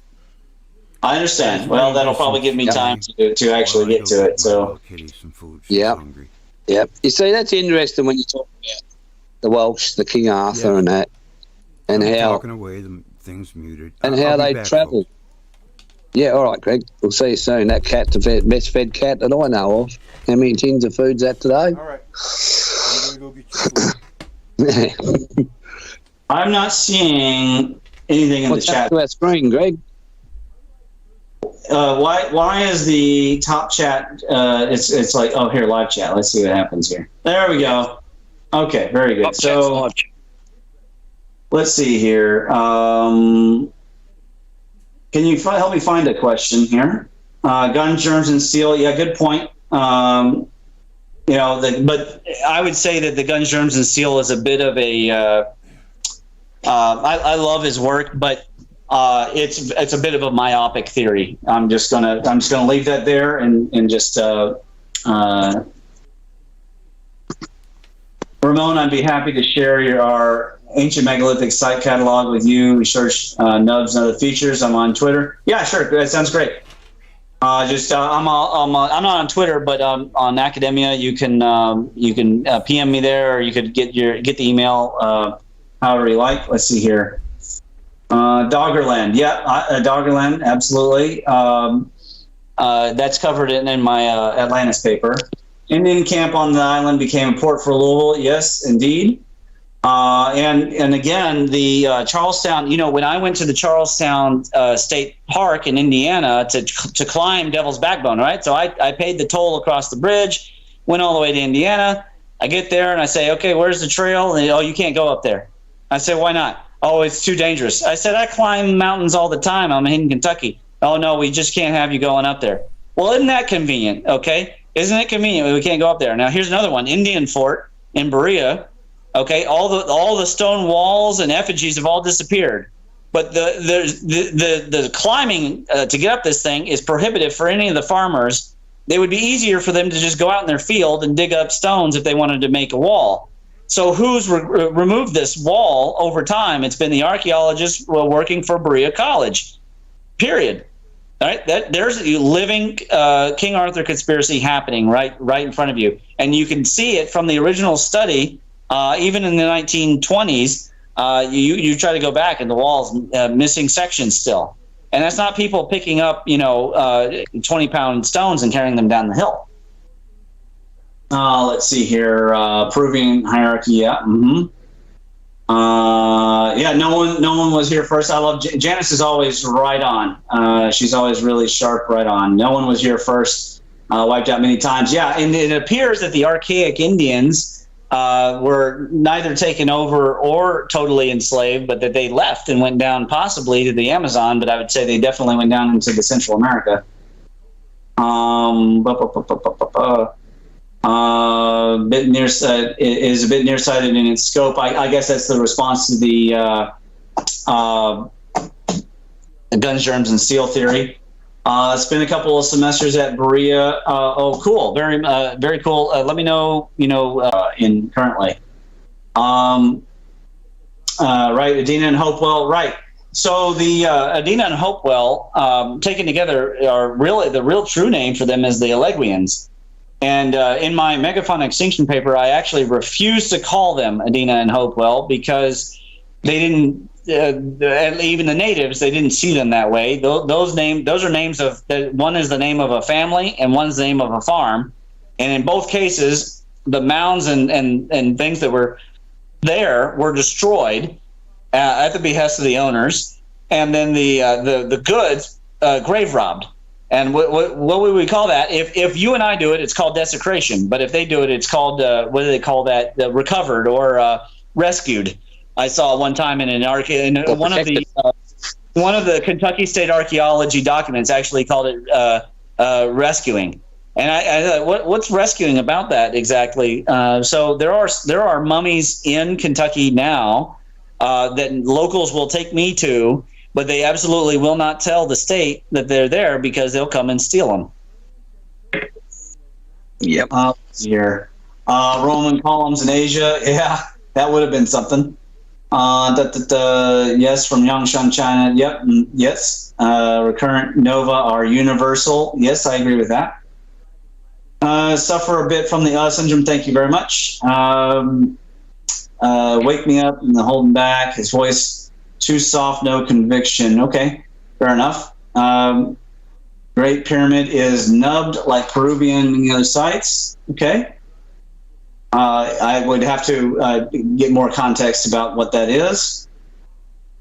I understand. Well, that'll probably give me time to actually get to it. So. Some food. Yeah. Yep. You see, that's interesting when you talk about the Welsh, the King Arthur, and that, and how talking away, the things muted, and how they travelled. Yeah, all right, Greg. We'll see you soon. That cat's the best fed cat that I know of. How many tins of food's that today? All right. I'm going to go get your food. I'm not seeing anything in What's the up chat. to that screen, Greg? Why is the top chat? It's like, oh, here, live chat. Let's see what happens here. There we go. Okay, very good. So let's see here. Can you help me find a question here? Gun, germs, and steel. Yeah, good point. But I would say that the gun, germs, and steel is a bit of a. I love his work, but it's a bit of a myopic theory. I'm just gonna leave that there and just. Ramon, I'd be happy to share our ancient megalithic site catalog with you. Research nubs and other features. I'm on Twitter. Yeah, sure. That sounds great. I'm not on Twitter, but on Academia, you can PM me there, or you could get the email however you like. Let's see here. Doggerland, Doggerland, absolutely. That's covered in my Atlantis paper. Indian camp on the island became a port for Louisville. Yes, indeed. And again, the Charlestown. When I went to the Charlestown State Park in Indiana to climb Devil's Backbone, right? So I paid the toll across the bridge, went all the way to Indiana. I get there and I say, okay, where's the trail? And you can't go up there. I say, why not? Oh, it's too dangerous. I said, I climb mountains all the time. I'm in Kentucky. Oh no, we just can't have you going up there. Well, isn't that convenient? Okay, isn't it convenient? We can't go up there. Now here's another one: Indian Fort in Berea. Okay, all the stone walls and effigies have all disappeared, but the climbing to get up this thing is prohibitive for any of the farmers. It would be easier for them to just go out in their field and dig up stones if they wanted to make a wall. So who's removed this wall over time? It's been the archaeologists working for Berea College. Period. All right, there's a living King Arthur conspiracy happening right in front of you, and you can see it from the original study. Even in the 1920s, you try to go back and the wall's missing sections still. And that's not people picking up, 20-pound stones and carrying them down the hill. Let's see here. Proving hierarchy. Yeah. Mm-hmm. No one was here first. I love Janice is always right on. She's always really sharp, right on. No one was here first. Wiped out many times. Yeah, and it appears that the archaic Indians were neither taken over or totally enslaved, but that they left and went down possibly to the Amazon, but I would say they definitely went down into the Central America. Is a bit nearsighted in its scope. I guess that's the response to the guns, germs, and steel theory. Spent a couple of semesters at Berea. Cool. Very, very cool. Let me know, in currently. Right. Adina and Hopewell. Right. So the Adina and Hopewell, taken together, are really the real true name for them is the Alleguians. And in my Megafauna extinction paper, I actually refused to call them Adina and Hopewell because they didn't. Even the natives, they didn't see them that way. Those are names of one is the name of a family and one's the name of a farm, and in both cases, the mounds and things that were there were destroyed at the behest of the owners, and then the goods grave robbed. And what would we call that? If you and I do it, it's called desecration. But if they do it, it's called what do they call that? Recovered or rescued. I saw one time in one of the Kentucky State Archaeology documents actually called it rescuing. And I thought, what's rescuing about that exactly? So there are mummies in Kentucky now that locals will take me to, but they absolutely will not tell the state that they're there because they'll come and steal them. Yep. Here, Roman columns in Asia. Yeah, that would have been something. Yes, from Yangshan, China. Yep. Yes. Recurrent nova are universal. Yes, I agree with that. Suffer a bit from the syndrome. Thank you very much. Wake me up and holding back. His voice too soft, no conviction. Okay, fair enough. Great Pyramid is nubbed like Peruvian sites. Okay. I would have to get more context about what that is.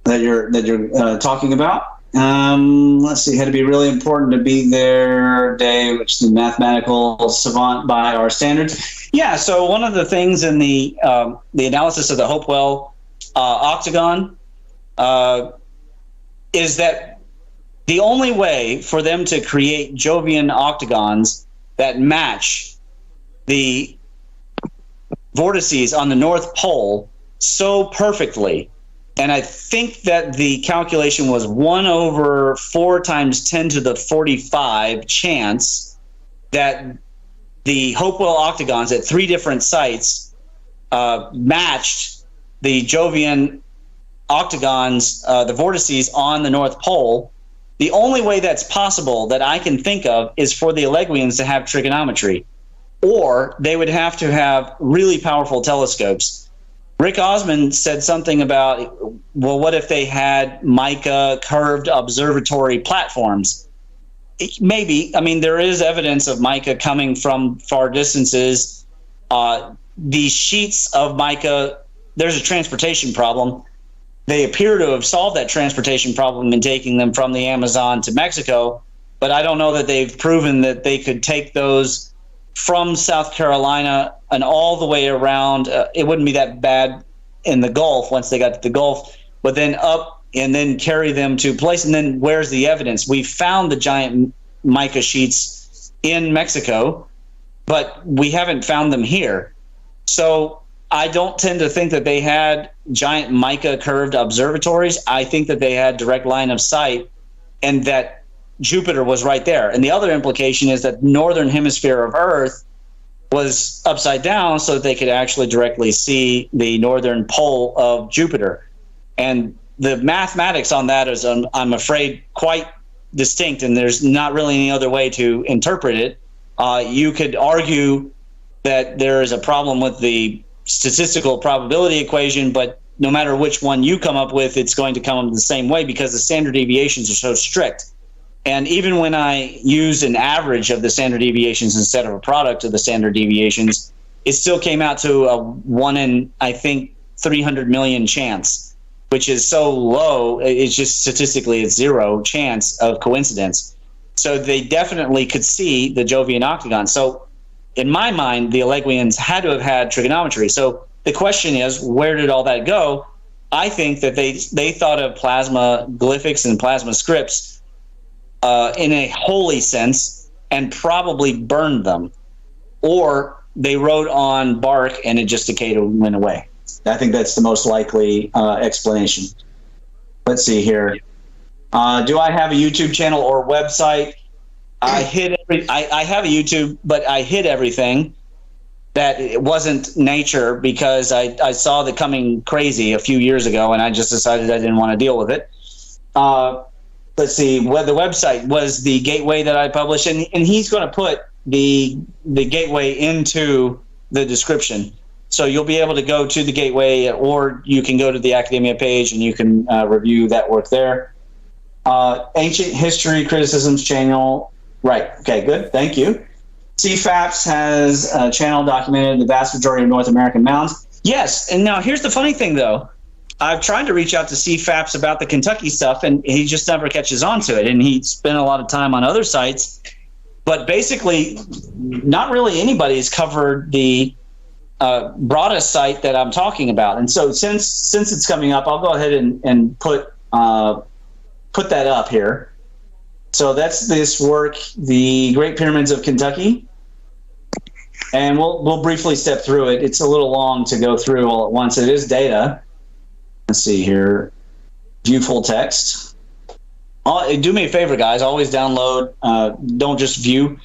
that you're talking about. Let's see, had to be really important to be there day, which is the mathematical savant by our standards. Yeah, so one of the things in the analysis of the Hopewell octagon is that the only way for them to create Jovian octagons that match the vortices on the North Pole so perfectly, and I think that the calculation was 1 over 4 times 10 to the 45 chance that the Hopewell octagons at 3 different sites matched the Jovian octagons, the vortices on the North Pole. The only way that's possible that I can think of is for the Alleghenians to have trigonometry, or they would have to have really powerful telescopes. Rick Osmond said something about, well, what if they had mica curved observatory platforms? Maybe. I mean, there is evidence of mica coming from far distances. The sheets of mica, there's a transportation problem. They appear to have solved that transportation problem in taking them from the Amazon to Mexico, but I don't know that they've proven that they could take those from South Carolina and all the way around. It wouldn't be that bad in the Gulf once they got to the Gulf, but then up and then carry them to place. And then where's the evidence? We found the giant mica sheets in Mexico, but we haven't found them here. So I don't tend to think that they had giant mica curved observatories. I think that they had direct line of sight and that Jupiter was right there. And the other implication is that northern hemisphere of Earth was upside down so that they could actually directly see the northern pole of Jupiter. And the mathematics on that is, I'm afraid, quite distinct, and there's not really any other way to interpret it. You could argue that there is a problem with the statistical probability equation, but no matter which one you come up with, it's going to come up the same way because the standard deviations are so strict. And even when I use an average of the standard deviations instead of a product of the standard deviations, it still came out to a 1 in, I think, 300 million chance, which is so low. It's just statistically it's 0 chance of coincidence. So they definitely could see the Jovian octagon. So in my mind, the Alleghenians had to have had trigonometry. So the question is, where did all that go? I think that they thought of plasma glyphics and plasma scripts in a holy sense and probably burned them, or they wrote on bark and it just decayed and went away. I think that's the most likely explanation. Let's see here. Do I have a YouTube channel or website? I have a YouTube, but I hid everything that it wasn't nature because I saw the coming crazy a few years ago and I just decided I didn't want to deal with it. Let's see, the website was the gateway that I published, and he's going to put the gateway into the description. So you'll be able to go to the gateway, or you can go to the academia page and you can review that work there. Ancient History Criticisms channel. Right. Okay, good. Thank you. CFAPS has a channel documented the vast majority of North American mounds. Yes. And now here's the funny thing, though. I've tried to reach out to CFAPS about the Kentucky stuff, and he just never catches on to it. And he spent a lot of time on other sites. But basically, not really anybody's covered the broadest site that I'm talking about. And so since it's coming up, I'll go ahead and put that up here. So that's this work, The Great Pyramids of Kentucky. And we'll briefly step through it. It's a little long to go through all at once. It is data. Let's see here. View full text. Do me a favor, guys. Always download. Don't just view.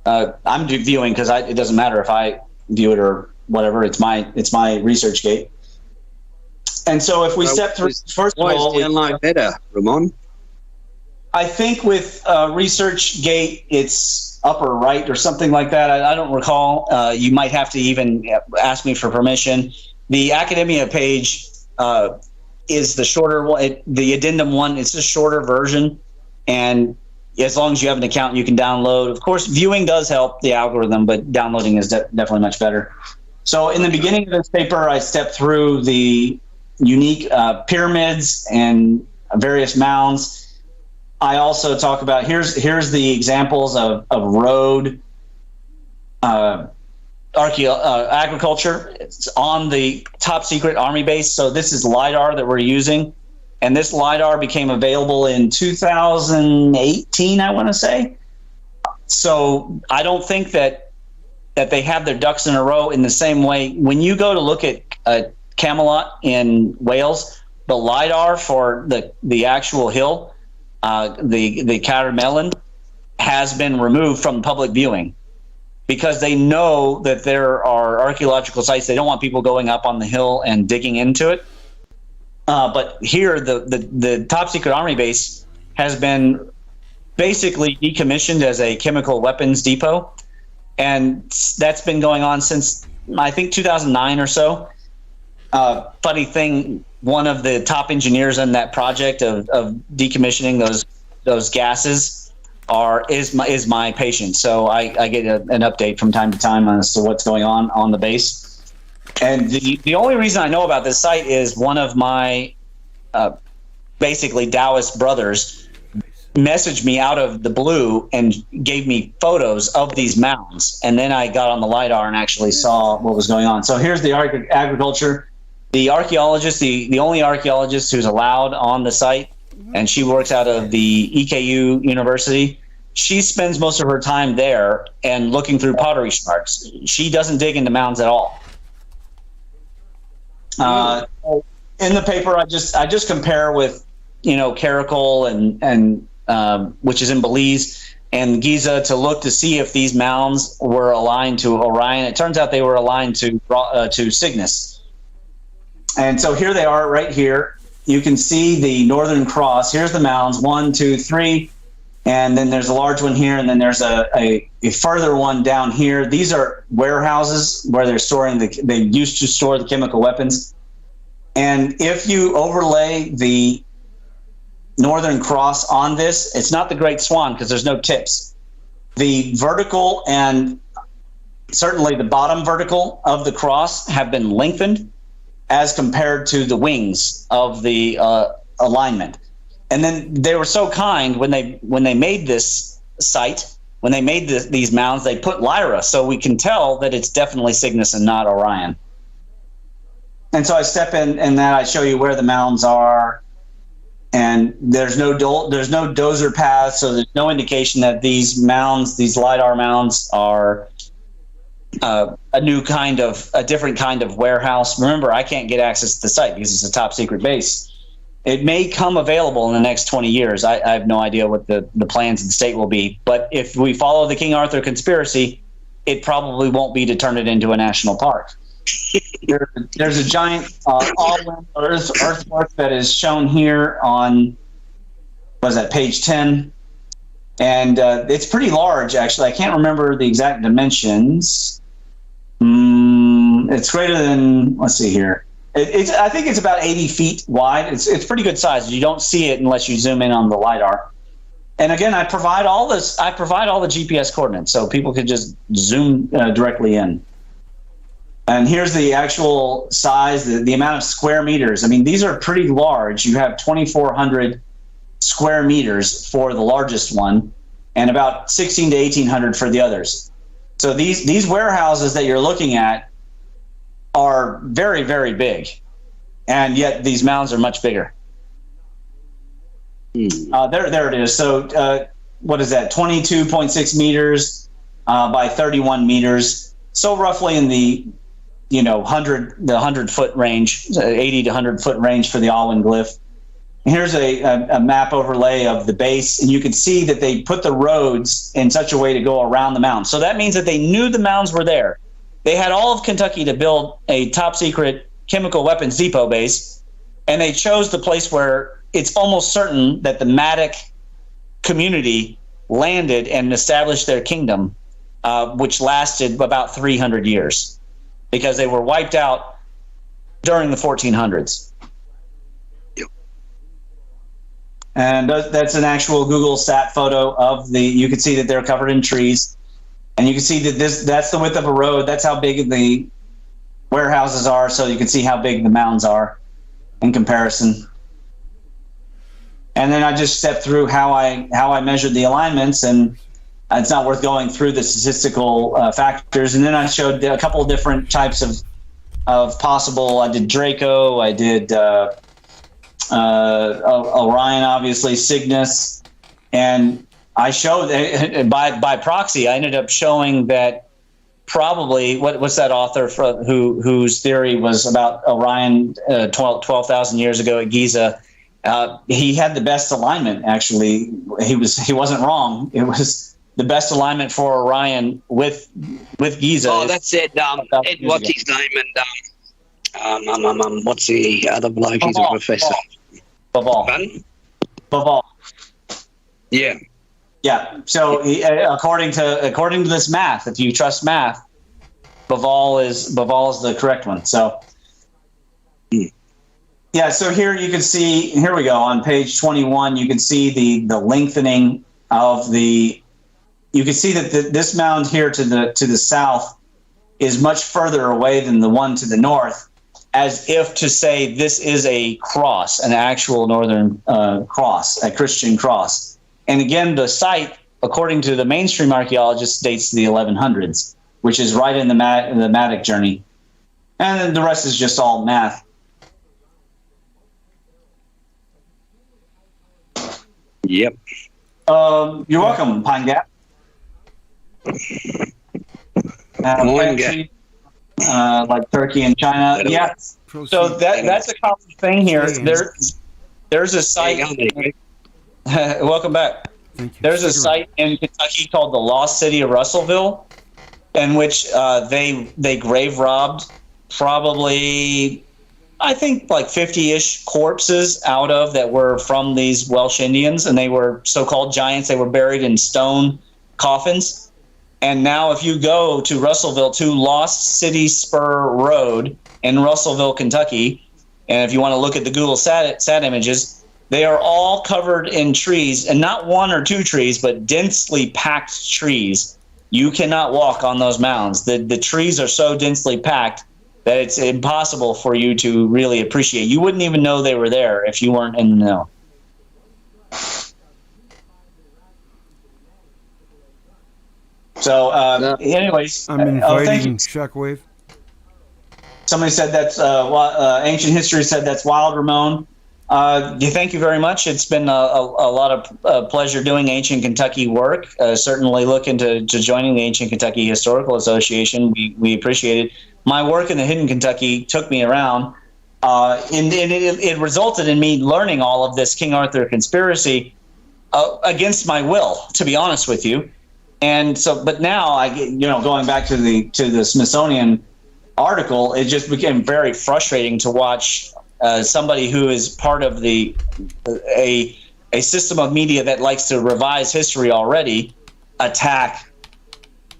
I'm viewing because it doesn't matter if I view it or whatever. It's my ResearchGate. And so if we step through, first of all, download better, Ramon? I think with ResearchGate, it's upper right or something like that. I don't recall. You might have to even ask me for permission. The academia page is the shorter one. The addendum one, it's a shorter version. And as long as you have an account, you can download. Of course, viewing does help the algorithm, but downloading is definitely much better. So in the beginning of this paper, I stepped through the unique pyramids and various mounds. I also talk about here's the examples of road agriculture. It's on the top secret army base. So this is LiDAR that we're using. And this LiDAR became available in 2018, I want to say. So I don't think that they have their ducks in a row in the same way. When you go to look at Camelot in Wales, the LiDAR for the actual hill, the Caermelon, has been removed from public viewing because they know that there are archaeological sites. They don't want people going up on the hill and digging into it. But here, the top secret army base has been basically decommissioned as a chemical weapons depot. And that's been going on since, I think, 2009 or so. Funny thing, one of the top engineers in that project of decommissioning those gases is my patient. So I get an update from time to time as to what's going on the base. And the only reason I know about this site is one of my basically Taoist brothers messaged me out of the blue and gave me photos of these mounds. And then I got on the LiDAR and actually saw what was going on. So here's the agriculture. The archaeologist, the only archaeologist who's allowed on the site, and she works out of the EKU University. She spends most of her time there and looking through pottery shards. She doesn't dig into mounds at all. In the paper, I just compare with, Caracal and which is in Belize, and Giza to look to see if these mounds were aligned to Orion. It turns out they were aligned to Cygnus. And so here they are right here. You can see the Northern Cross. Here's the mounds, 1, 2, 3. And then there's a large one here, and then there's a further one down here. These are warehouses where they're storing they used to store the chemical weapons. And if you overlay the Northern Cross on this, it's not the Great Swan because there's no tips. The vertical and certainly the bottom vertical of the cross have been lengthened as compared to the wings of the alignment. And then they were so kind when they made this site, when they made these mounds, they put Lyra, so we can tell that it's definitely Cygnus and not Orion. And so I step in and that I show you where the mounds are, and there's no dozer path, so there's no indication that these mounds, these LiDAR mounds, are a different kind of warehouse. Remember, I can't get access to the site because it's a top secret base. It may come available in the next 20 years. I have no idea what the plans of the state will be. But if we follow the King Arthur conspiracy, it probably won't be to turn it into a national park. There's a giant all-in earthwork that is shown here on, page 10. And it's pretty large, actually. I can't remember the exact dimensions. It's greater than, let's see here. I think it's about 80 feet wide. It's pretty good size. You don't see it unless you zoom in on the LiDAR. And again, I provide all the GPS coordinates, so people can just zoom directly in. And here's the actual size, the amount of square meters. I mean, these are pretty large. You have 2,400 square meters for the largest one, and about 1,600 to 1,800 for the others. So these warehouses that you're looking at are very, very big, and yet these mounds are much bigger. There it is. So what is that? 22.6 meters by 31 meters. So roughly in the 100-foot range, 80 to 100-foot range for the Alwyn glyph. Here's a map overlay of the base, and you can see that they put the roads in such a way to go around the mounds. So that means that they knew the mounds were there. They had all of Kentucky to build a top-secret chemical weapons depot base, and they chose the place where it's almost certain that the Matic community landed and established their kingdom, which lasted about 300 years, because they were wiped out during the 1400s. And that's an actual Google sat photo of you can see that they're covered in trees. And you can see that that's the width of a road. That's how big the warehouses are, so you can see how big the mounds are. in comparison. And then I just stepped through how I measured the alignments, and it's not worth going through the statistical factors. And then I showed a couple of different types of possible. I did Draco, I did Orion, obviously Cygnus, and I showed by proxy. I ended up showing that probably what's that author whose theory was about Orion 12,000 years ago at Giza. He had the best alignment. Actually, he wasn't wrong. It was the best alignment for Orion with Giza. Oh, that's it. What's his name? And what's the other bloke? He's a professor. Baval. Yeah. Yeah. So according to this math, if you trust math, Baval is the correct one. So. Yeah, so here you can see, here we go, on page 21, you can see the lengthening of you can see that this mound here to the south is much further away than the one to the north, as if to say this is a cross, an actual northern cross, a Christian cross. And again, the site, according to the mainstream archaeologists, dates to the 1100s, which is right in the Matic journey. And then the rest is just all math. Yep. You're welcome, Pine Gap. Pine Gap. Like Turkey and China. Yeah. So that's a common thing here. There's a site. Welcome back. Thank you. There's a site in Kentucky called the Lost City of Russellville, in which they grave robbed probably, I think, like 50-ish corpses out of that were from these Welsh Indians, and they were so-called giants. They were buried in stone coffins. And now if you go to Russellville, to Lost City Spur Road in Russellville, Kentucky, and if you want to look at the Google sat images, they are all covered in trees, and not one or two trees, but densely packed trees. You cannot walk on those mounds. The trees are so densely packed that it's impossible for you to really appreciate. You wouldn't even know they were there if you weren't in the know. So, anyways, I'm inviting Shockwave. Somebody said that's ancient history said that's wild, Ramon. Thank you very much. It's been a lot of pleasure doing ancient Kentucky work. Certainly look into joining the Ancient Kentucky Historical Association. We appreciate it. My work in the Hidden Kentucky took me around, and it resulted in me learning all of this King Arthur conspiracy against my will, to be honest with you. And so, but now going back to the Smithsonian article, it just became very frustrating to watch somebody who is part of a system of media that likes to revise history already attack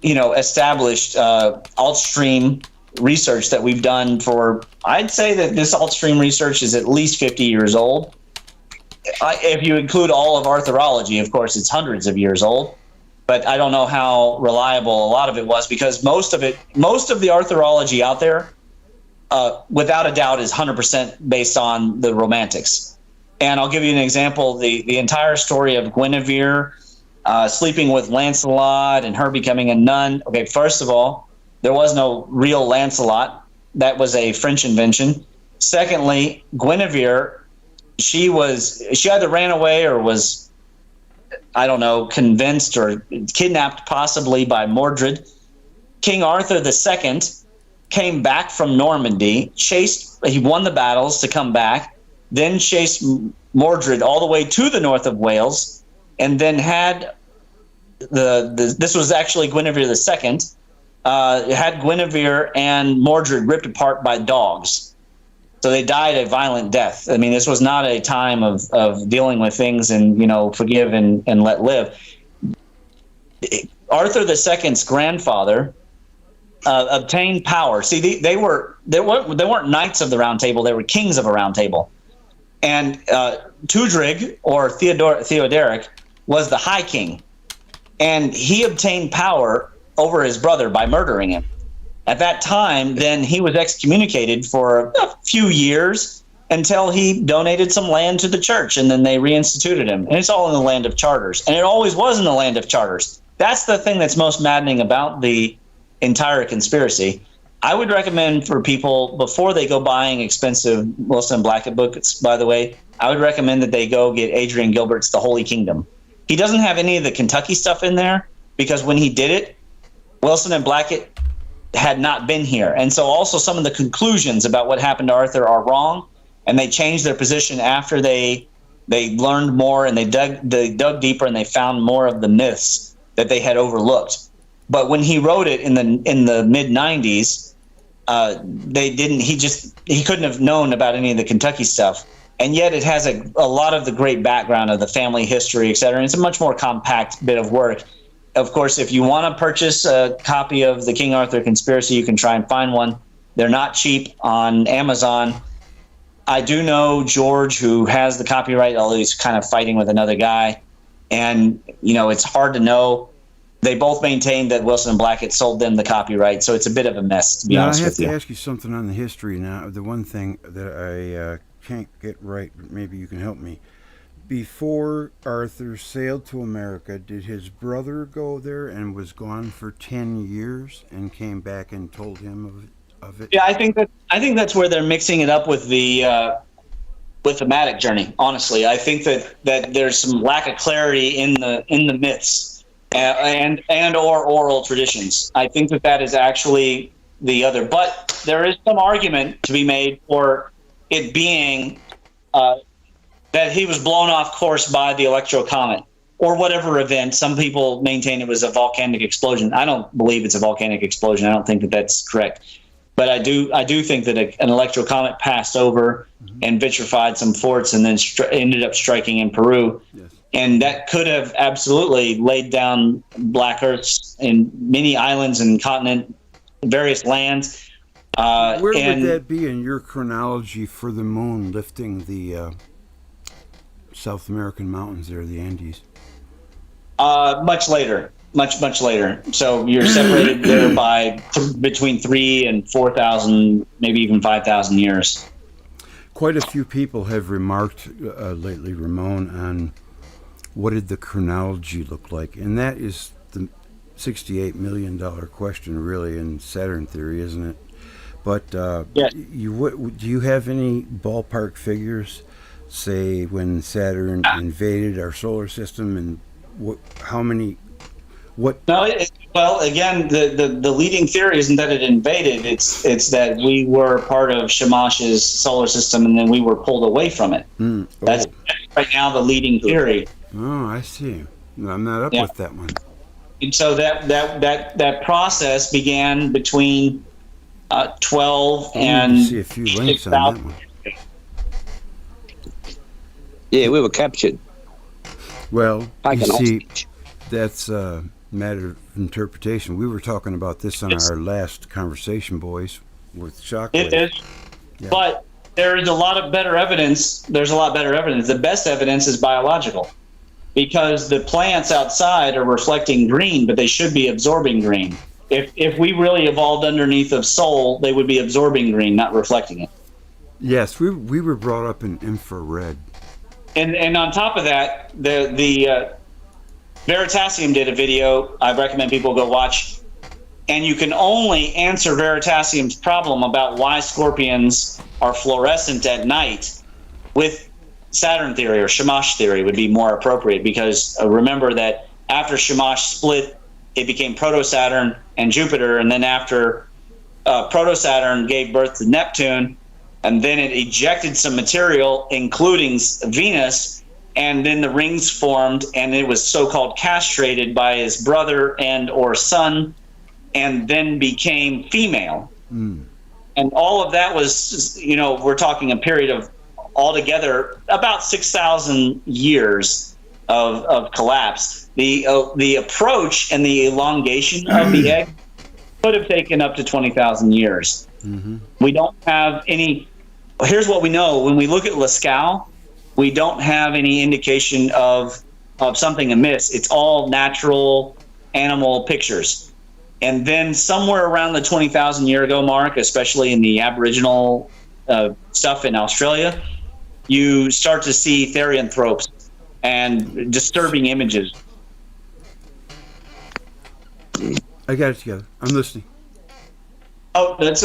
established alt-stream research that we've done for, I'd say that this alt-stream research is at least 50 years old. If you include all of Archaeology, of course, it's hundreds of years old. But I don't know how reliable a lot of it was, because most of the Archaeology out there, without a doubt, is 100% based on the Romantics. And I'll give you an example. The entire story of Guinevere sleeping with Lancelot and her becoming a nun. Okay, first of all, there was no real Lancelot. That was a French invention. Secondly, Guinevere, she either ran away or was, I don't know, convinced or kidnapped possibly by Mordred. King Arthur II came back from Normandy, he won the battles to come back, then chased Mordred all the way to the north of Wales, and then had this was actually Guinevere II, had Guinevere and Mordred ripped apart by dogs. So they died a violent death. I mean, this was not a time of dealing with things and, forgive and let live. Arthur II's grandfather obtained power. See, they weren't knights of the Round Table. They were kings of a Round Table. And Tudrig, or Theodoric, was the High King. And he obtained power over his brother by murdering him. At that time, then he was excommunicated for a few years, until he donated some land to the church, and then they reinstituted him. And it's all in the land of charters. And it always was in the land of charters. That's the thing that's most maddening about the entire conspiracy. I would recommend for people, before they go buying expensive Wilson and Blackett books, by the way, I would recommend that they go get Adrian Gilbert's The Holy Kingdom. He doesn't have any of the Kentucky stuff in there, because when he did it, Wilson and Blackett had not been here. And so also some of the conclusions about what happened to Arthur are wrong, and they changed their position after they learned more, and they dug deeper, and they found more of the myths that they had overlooked. But when he wrote it in the mid 90s, he couldn't have known about any of the Kentucky stuff. And yet it has a lot of the great background of the family history, et cetera. And it's a much more compact bit of work. Of course, if you want to purchase a copy of the King Arthur Conspiracy, you can try and find one. They're not cheap on Amazon. I do know George, who has the copyright, although he's kind of fighting with another guy. And, it's hard to know. They both maintain that Wilson and Blackett sold them the copyright, so it's a bit of a mess, to be honest with you. I have to ask you something on the history now. The one thing that I can't get right, but maybe you can help me. Before Arthur sailed to America, did his brother go there and was gone for 10 years and came back and told him of it? Yeah, I think that's where they're mixing it up with the thematic journey. Honestly, I think that there's some lack of clarity in the myths and or oral traditions. I think that is actually the other. But there is some argument to be made for it being that he was blown off course by the Electro Comet or whatever event. Some people maintain it was a volcanic explosion. I don't believe it's a volcanic explosion. I don't think that that's correct. But I do think that an Electro Comet passed over and vitrified some forts and then ended up striking in Peru. Yes. And that could have absolutely laid down black earths in many islands and continent, various lands. Where would that be in your chronology for the moon lifting the South American mountains there, the Andes? Much later. Much later. So you're separated there by between 3,000 and 4,000, maybe even 5,000 years. Quite a few people have remarked lately, Ramon, on what did the chronology look like? And that is the $68 million question, really, in Saturn theory, isn't it? But yes. Do you have any ballpark figures, say, when Saturn invaded our solar system, and how many? What? No, well, again, the leading theory isn't that it invaded. It's that we were part of Shamash's solar system, and then we were pulled away from it. That's right now the leading theory. Oh, I see. I'm not up with that one. And so that process began between 12 and. See a few links on that one. Yeah, we were captured. Well, you see, that's a matter of interpretation. We were talking about this on our last conversation, boys, with Shockwave. It is, but there is a lot of better evidence. There's a lot better evidence. The best evidence is biological, because the plants outside are reflecting green, but they should be absorbing green. If we really evolved underneath of Sol, they would be absorbing green, not reflecting it. Yes, we were brought up in infrared. And on top of that, the Veritasium did a video I recommend people go watch, and you can only answer Veritasium's problem about why scorpions are fluorescent at night with Saturn theory, or Shamash theory would be more appropriate, because remember that after Shamash split, it became Proto-Saturn and Jupiter, and then after Proto-Saturn gave birth to Neptune, and then it ejected some material, including Venus, and then the rings formed, and it was so-called castrated by his brother and or son, and then became female. And all of that was, we're talking a period of altogether about 6,000 years of collapse. The approach and the elongation of the egg could have taken up to 20,000 years. We don't have any. Here's what we know. When we look at Lascaux, we don't have any indication of something amiss. It's all natural animal pictures. And then somewhere around the 20,000 year ago mark, especially in the Aboriginal stuff in Australia, you start to see therianthropes and disturbing images. I got it together. I'm listening. Oh, that's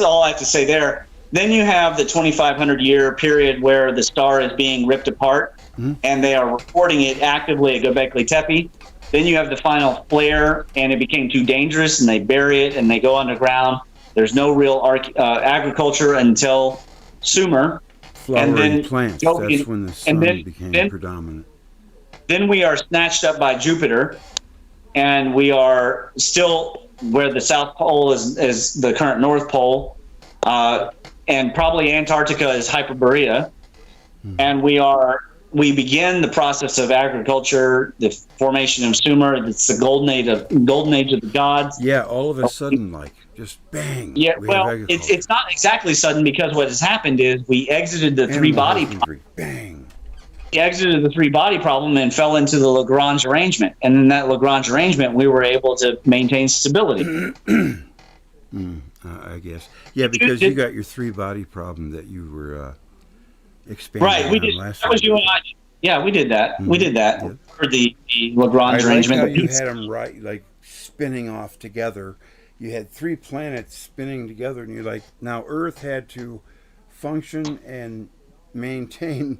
all I have to say there. Then you have the 2,500 year period where the star is being ripped apart, and they are reporting it actively at Göbekli Tepe. Then you have the final flare, and it became too dangerous, and they bury it, and they go underground. There's no real agriculture until Sumer. Flowering plants, that's when the sun became predominant. Then we are snatched up by Jupiter, and we are still where the South Pole is the current North Pole, and probably Antarctica is Hyperborea. And we begin the process of agriculture, the formation of Sumer. It's the golden age of the gods. Yeah, all of a sudden, like just bang. Yeah, well, it's not exactly sudden, because what has happened is we exited the three-body problem. Bang. We exited the three-body problem and fell into the Lagrange arrangement. And in that Lagrange arrangement, we were able to maintain stability. I guess. Yeah, because you got your three-body problem that you were expanding right, we did. Last that was you and I. Yeah, we did that. We did that for the Lagrange arrangement. How you had them right, like spinning off together. You had three planets spinning together, and you're like, now Earth had to function and maintain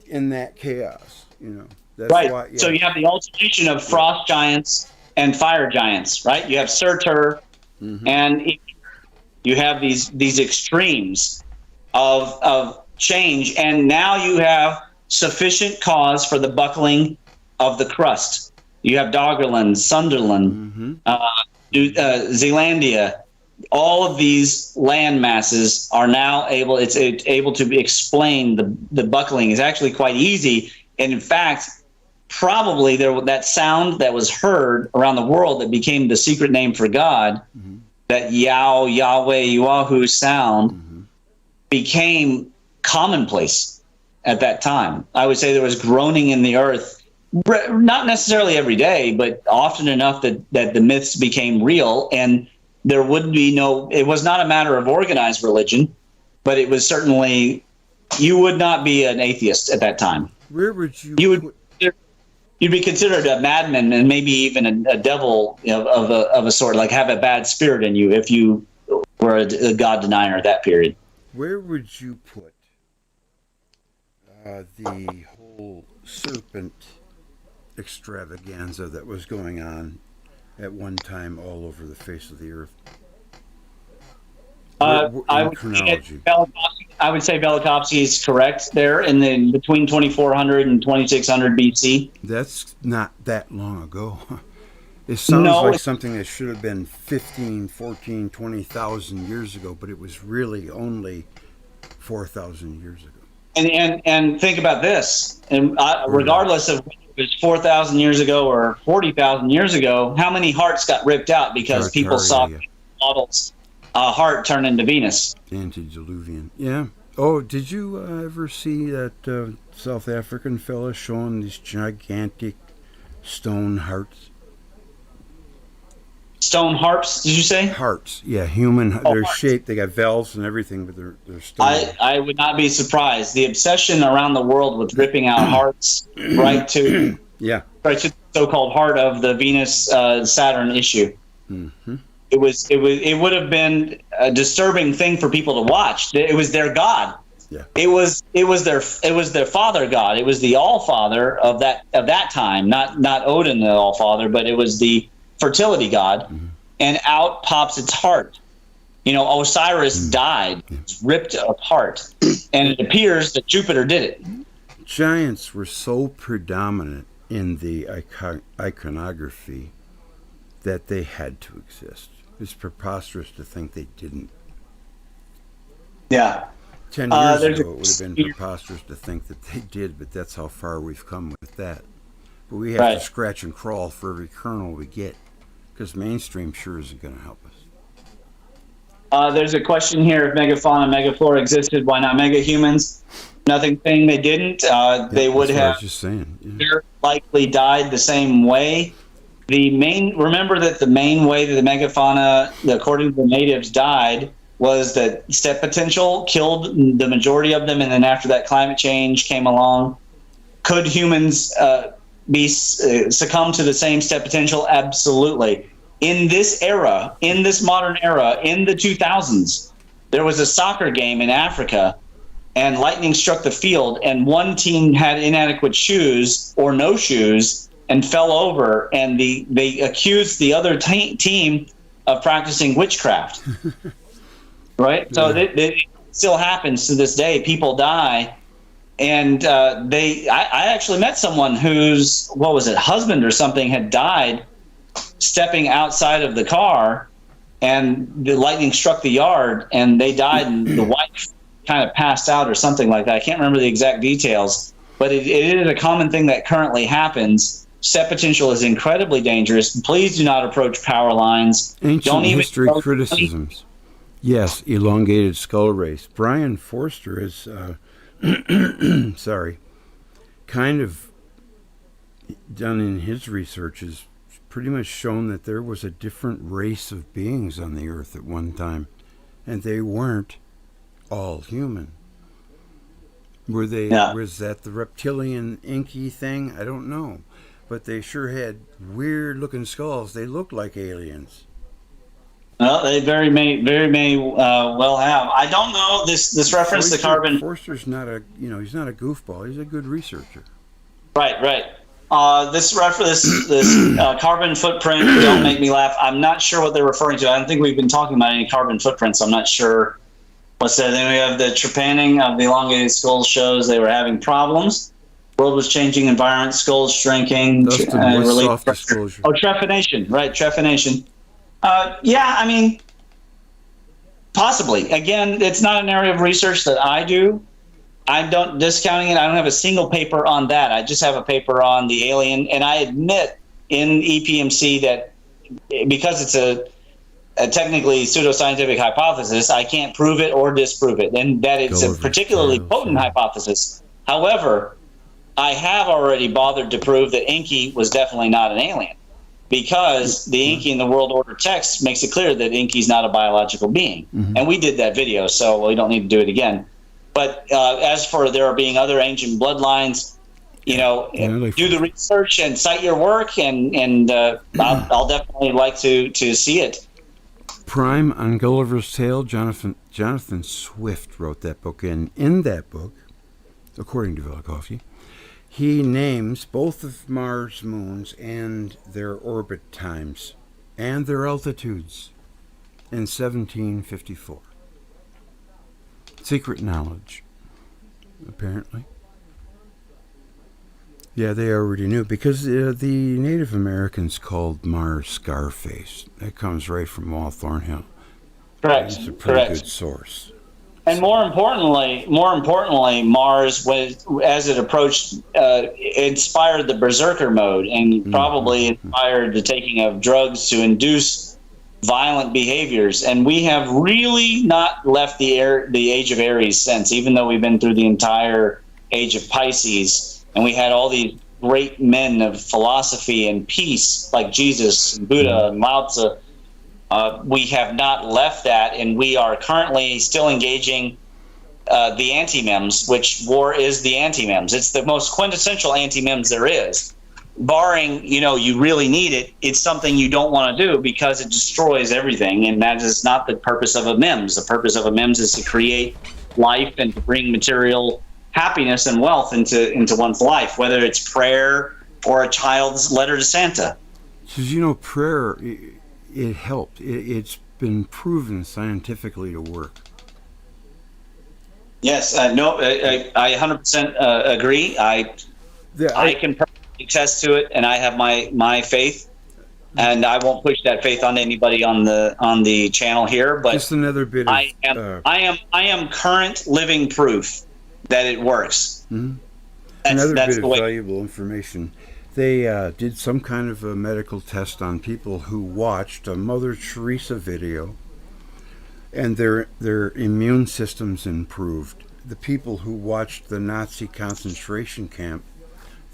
in that chaos. That's right. Why, yeah. So you have the alternation of frost giants and fire giants, right? You have Surtur, and you have these extremes of change, and now you have sufficient cause for the buckling of the crust. You have Doggerland, Sunderland, Zealandia. All of these land masses are now able to explain the buckling is actually quite easy. And in fact, probably that sound that was heard around the world that became the secret name for God, that Yahweh, Yahu sound, became commonplace at that time. I would say there was groaning in the earth, not necessarily every day, but often enough that the myths became real, and there would be it was not a matter of organized religion, but it was certainly, you would not be an atheist at that time. Where would you'd be considered a madman, and maybe even a devil of a sort, like have a bad spirit in you if you were a God denier at that period. Where would you put the whole serpent extravaganza that was going on at one time all over the face of the earth? I would say Velikovsky is correct there between 2400 and 2600 BC. That's not that long ago. It sounds like something that should have been 15, 14, 20,000 years ago, but it was really only 4,000 years ago. And think about this, and regardless of whether it was 4,000 years ago or 40,000 years ago, how many hearts got ripped out because people saw models heart turn into Venus? Antediluvian, yeah. Oh, did you ever see that South African fella showing these gigantic stone hearts? Stone harps, did you say? Hearts, yeah, human. They're shaped. They got valves and everything, but they're stone. I would not be surprised. The obsession around the world with ripping out hearts right to the so-called heart of the Venus Saturn issue. It would have been a disturbing thing for people to watch. It was their god. Yeah. It was their father god. It was the All Father of that time, not Odin the All Father, but it was the fertility god, and out pops its heart. Osiris died, it's ripped apart, and it appears that Jupiter did it. Giants were so predominant in the iconography that they had to exist. It's preposterous to think they didn't. Yeah. 10 years ago, it would have been preposterous to think that they did, but that's how far we've come with that. But we have to scratch and crawl for every kernel we get, because mainstream sure isn't going to help us. There's a question here: if Megafauna and Megaflora existed, why not megahumans? Nothing saying they didn't. They would have very likely died the same way. Remember that the main way that the Megafauna, according to the natives, died was that step potential killed the majority of them, and then after that, climate change came along. Could humans succumb to the same step potential? Absolutely. In this era, in this modern era, in the 2000s, there was a soccer game in Africa, and lightning struck the field, and one team had inadequate shoes or no shoes and fell over, and they accused the other team of practicing witchcraft. Right? Yeah. So it still happens to this day. People die. And I actually met someone whose, husband or something had died stepping outside of the car, and the lightning struck the yard, and they died, and the wife kind of passed out or something like that. I can't remember the exact details, but it is a common thing that currently happens. Step potential is incredibly dangerous. Please do not approach power lines. Ancient history criticisms. Yes, elongated skull race. Brian Forster is, kind of done in his research is pretty much shown that there was a different race of beings on the earth at one time, and they weren't all human. Were they? Yeah. Was that the reptilian inky thing? I don't know, but they sure had weird looking skulls. They looked like aliens. Well, they very may well have. I don't know this reference to carbon. Forster's not he's not a goofball. He's a good researcher. Right. This carbon footprint, don't make me laugh. I'm not sure what they're referring to. I don't think we've been talking about any carbon footprints. I'm not sure what's that. Then we have the trepanning of the elongated skulls shows they were having problems. World was changing, environment, skulls shrinking. Soft disclosure. Oh, trephination. Right, trephination. Yeah, I mean, possibly. Again, it's not an area of research that I do. I don't discounting it. I don't have a single paper on that. I just have a paper on the alien, and I admit in EPMC that because it's a technically pseudoscientific hypothesis, I can't prove it or disprove it, and that it's a particularly potent hypothesis. However, I have already bothered to prove that Inky was definitely not an alien, because the Inky in the World Order text makes it clear that Inky's not a biological being. Mm-hmm. And we did that video, so we don't need to do it again. But as for there being other ancient bloodlines, do the research and cite your work, and I'll definitely like to see it. Prime on Gulliver's Tale, Jonathan Swift wrote that book, and in that book, according to Velikovsky, he names both of Mars' moons and their orbit times and their altitudes in 1754. Secret knowledge, apparently. Yeah, they already knew, because the Native Americans called Mars Scarface. That comes right from Walt Thornhill. Correct. It's a pretty good source. And more importantly, Mars was, as it approached, inspired the berserker mode, and probably inspired the taking of drugs to induce violent behaviors. And we have really not left the age of Aries since, even though we've been through the entire age of Pisces, and we had all these great men of philosophy and peace like Jesus and Buddha and Lao Tzu. We have not left that, and we are currently still engaging the anti-mems, which war is the anti-mems. It's the most quintessential anti-mems there is. Barring, you really need it, it's something you don't want to do because it destroys everything, and that is not the purpose of a MEMS. The purpose of a MEMS is to create life and to bring material happiness and wealth into one's life, whether it's prayer or a child's letter to Santa. Because, prayer, it helped. It's been proven scientifically to work. Yes, I 100% agree. I can attest to it, and I have my faith, and I won't push that faith on anybody on the channel here. But just another bit. I am current living proof that it works. Mm-hmm. Another bit of valuable information. They did some kind of a medical test on people who watched a Mother Teresa video, and their immune systems improved. The people who watched the Nazi concentration camp,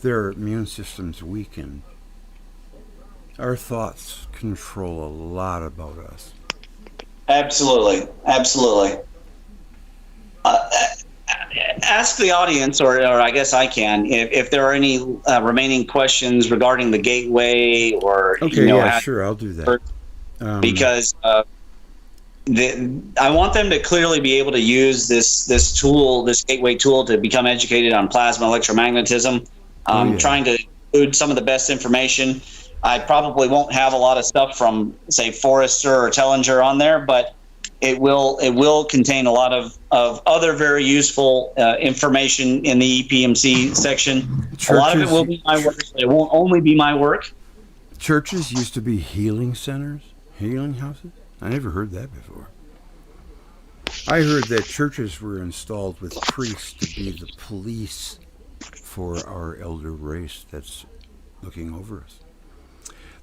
their immune systems weakened. Our thoughts control a lot about us. Absolutely. Ask the audience, or I guess I can, if there are any remaining questions regarding the gateway, or Okay, sure, I'll do that. Because I want them to clearly be able to use this tool, this gateway tool, to become educated on plasma electromagnetism. Trying to include some of the best information. I probably won't have a lot of stuff from, say, Forrester or Tellinger on there, but it will contain a lot of other very useful information in the EPMC section. A lot of it will be my work, but it won't only be my work. Churches used to be healing centers, healing houses. I never heard that before. I heard that churches were installed with priests to be the police for our elder race that's looking over us.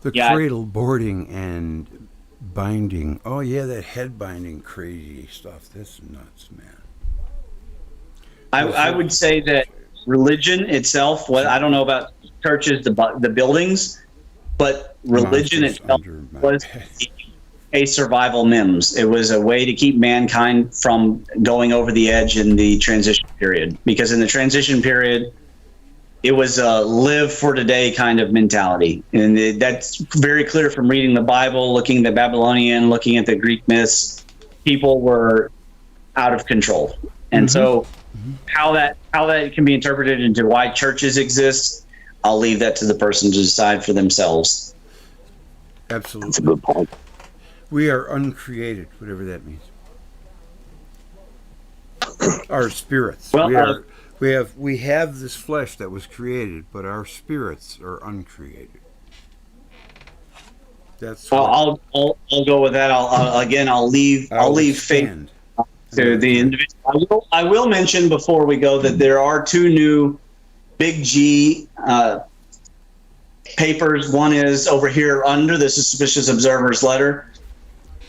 The cradle boarding and binding. Oh, yeah, that head binding crazy stuff. That's nuts, man. I would say that religion itself, I don't know about churches, the buildings, but religion itself was a survival MIMS. It was a way to keep mankind from going over the edge in the transition period. Because in the transition period, it was a live for today kind of mentality. And that's very clear from reading the Bible, looking at the Babylonian, looking at the Greek myths. People were out of control. And so how that can be interpreted into why churches exist, I'll leave that to the person to decide for themselves. Absolutely. That's a good point. We are uncreated, whatever that means. Our spirits. Well, we have this flesh that was created, but our spirits are uncreated. That's I'll go with that. I'll leave faith to the individual. I will mention before we go that there are two new Big G papers. One is over here under the Suspicious Observer's letter,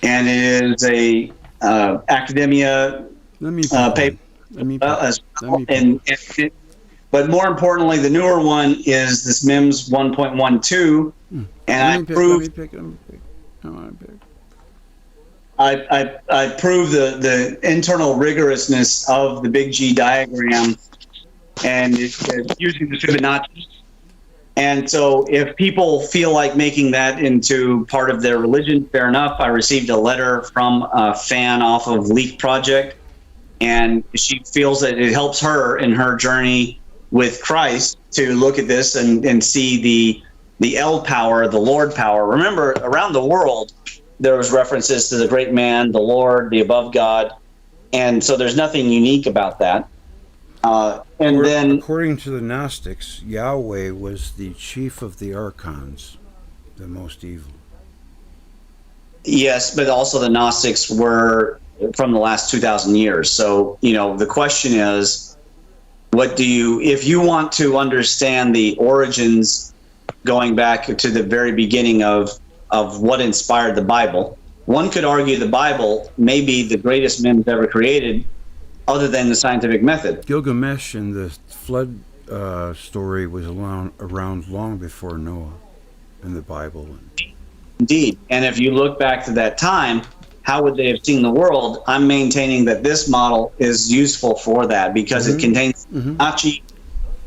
and it is a academia paper. But more importantly, the newer one is this MIMS 1.12, and I prove the internal rigorousness of the Big G diagram, and using the Fibonacci. And so if people feel like making that into part of their religion, fair enough. I received a letter from a fan off of Leak Project, and she feels that it helps her in her journey with Christ to look at this and see the L power, the Lord power. Remember, around the world, there was references to the great man, the Lord, the above God, and so there's nothing unique about that. Then, according to the Gnostics, Yahweh was the chief of the archons, the most evil. Yes, but also the Gnostics were from the last 2,000 years. So, the question is, if you want to understand the origins going back to the very beginning of what inspired the Bible, one could argue the Bible may be the greatest MIMS ever created, other than the scientific method. Gilgamesh and the flood story was around long before Noah in the Bible. Indeed. And if you look back to that time, how would they have seen the world? I'm maintaining that this model is useful for that because it contains Fibonacci,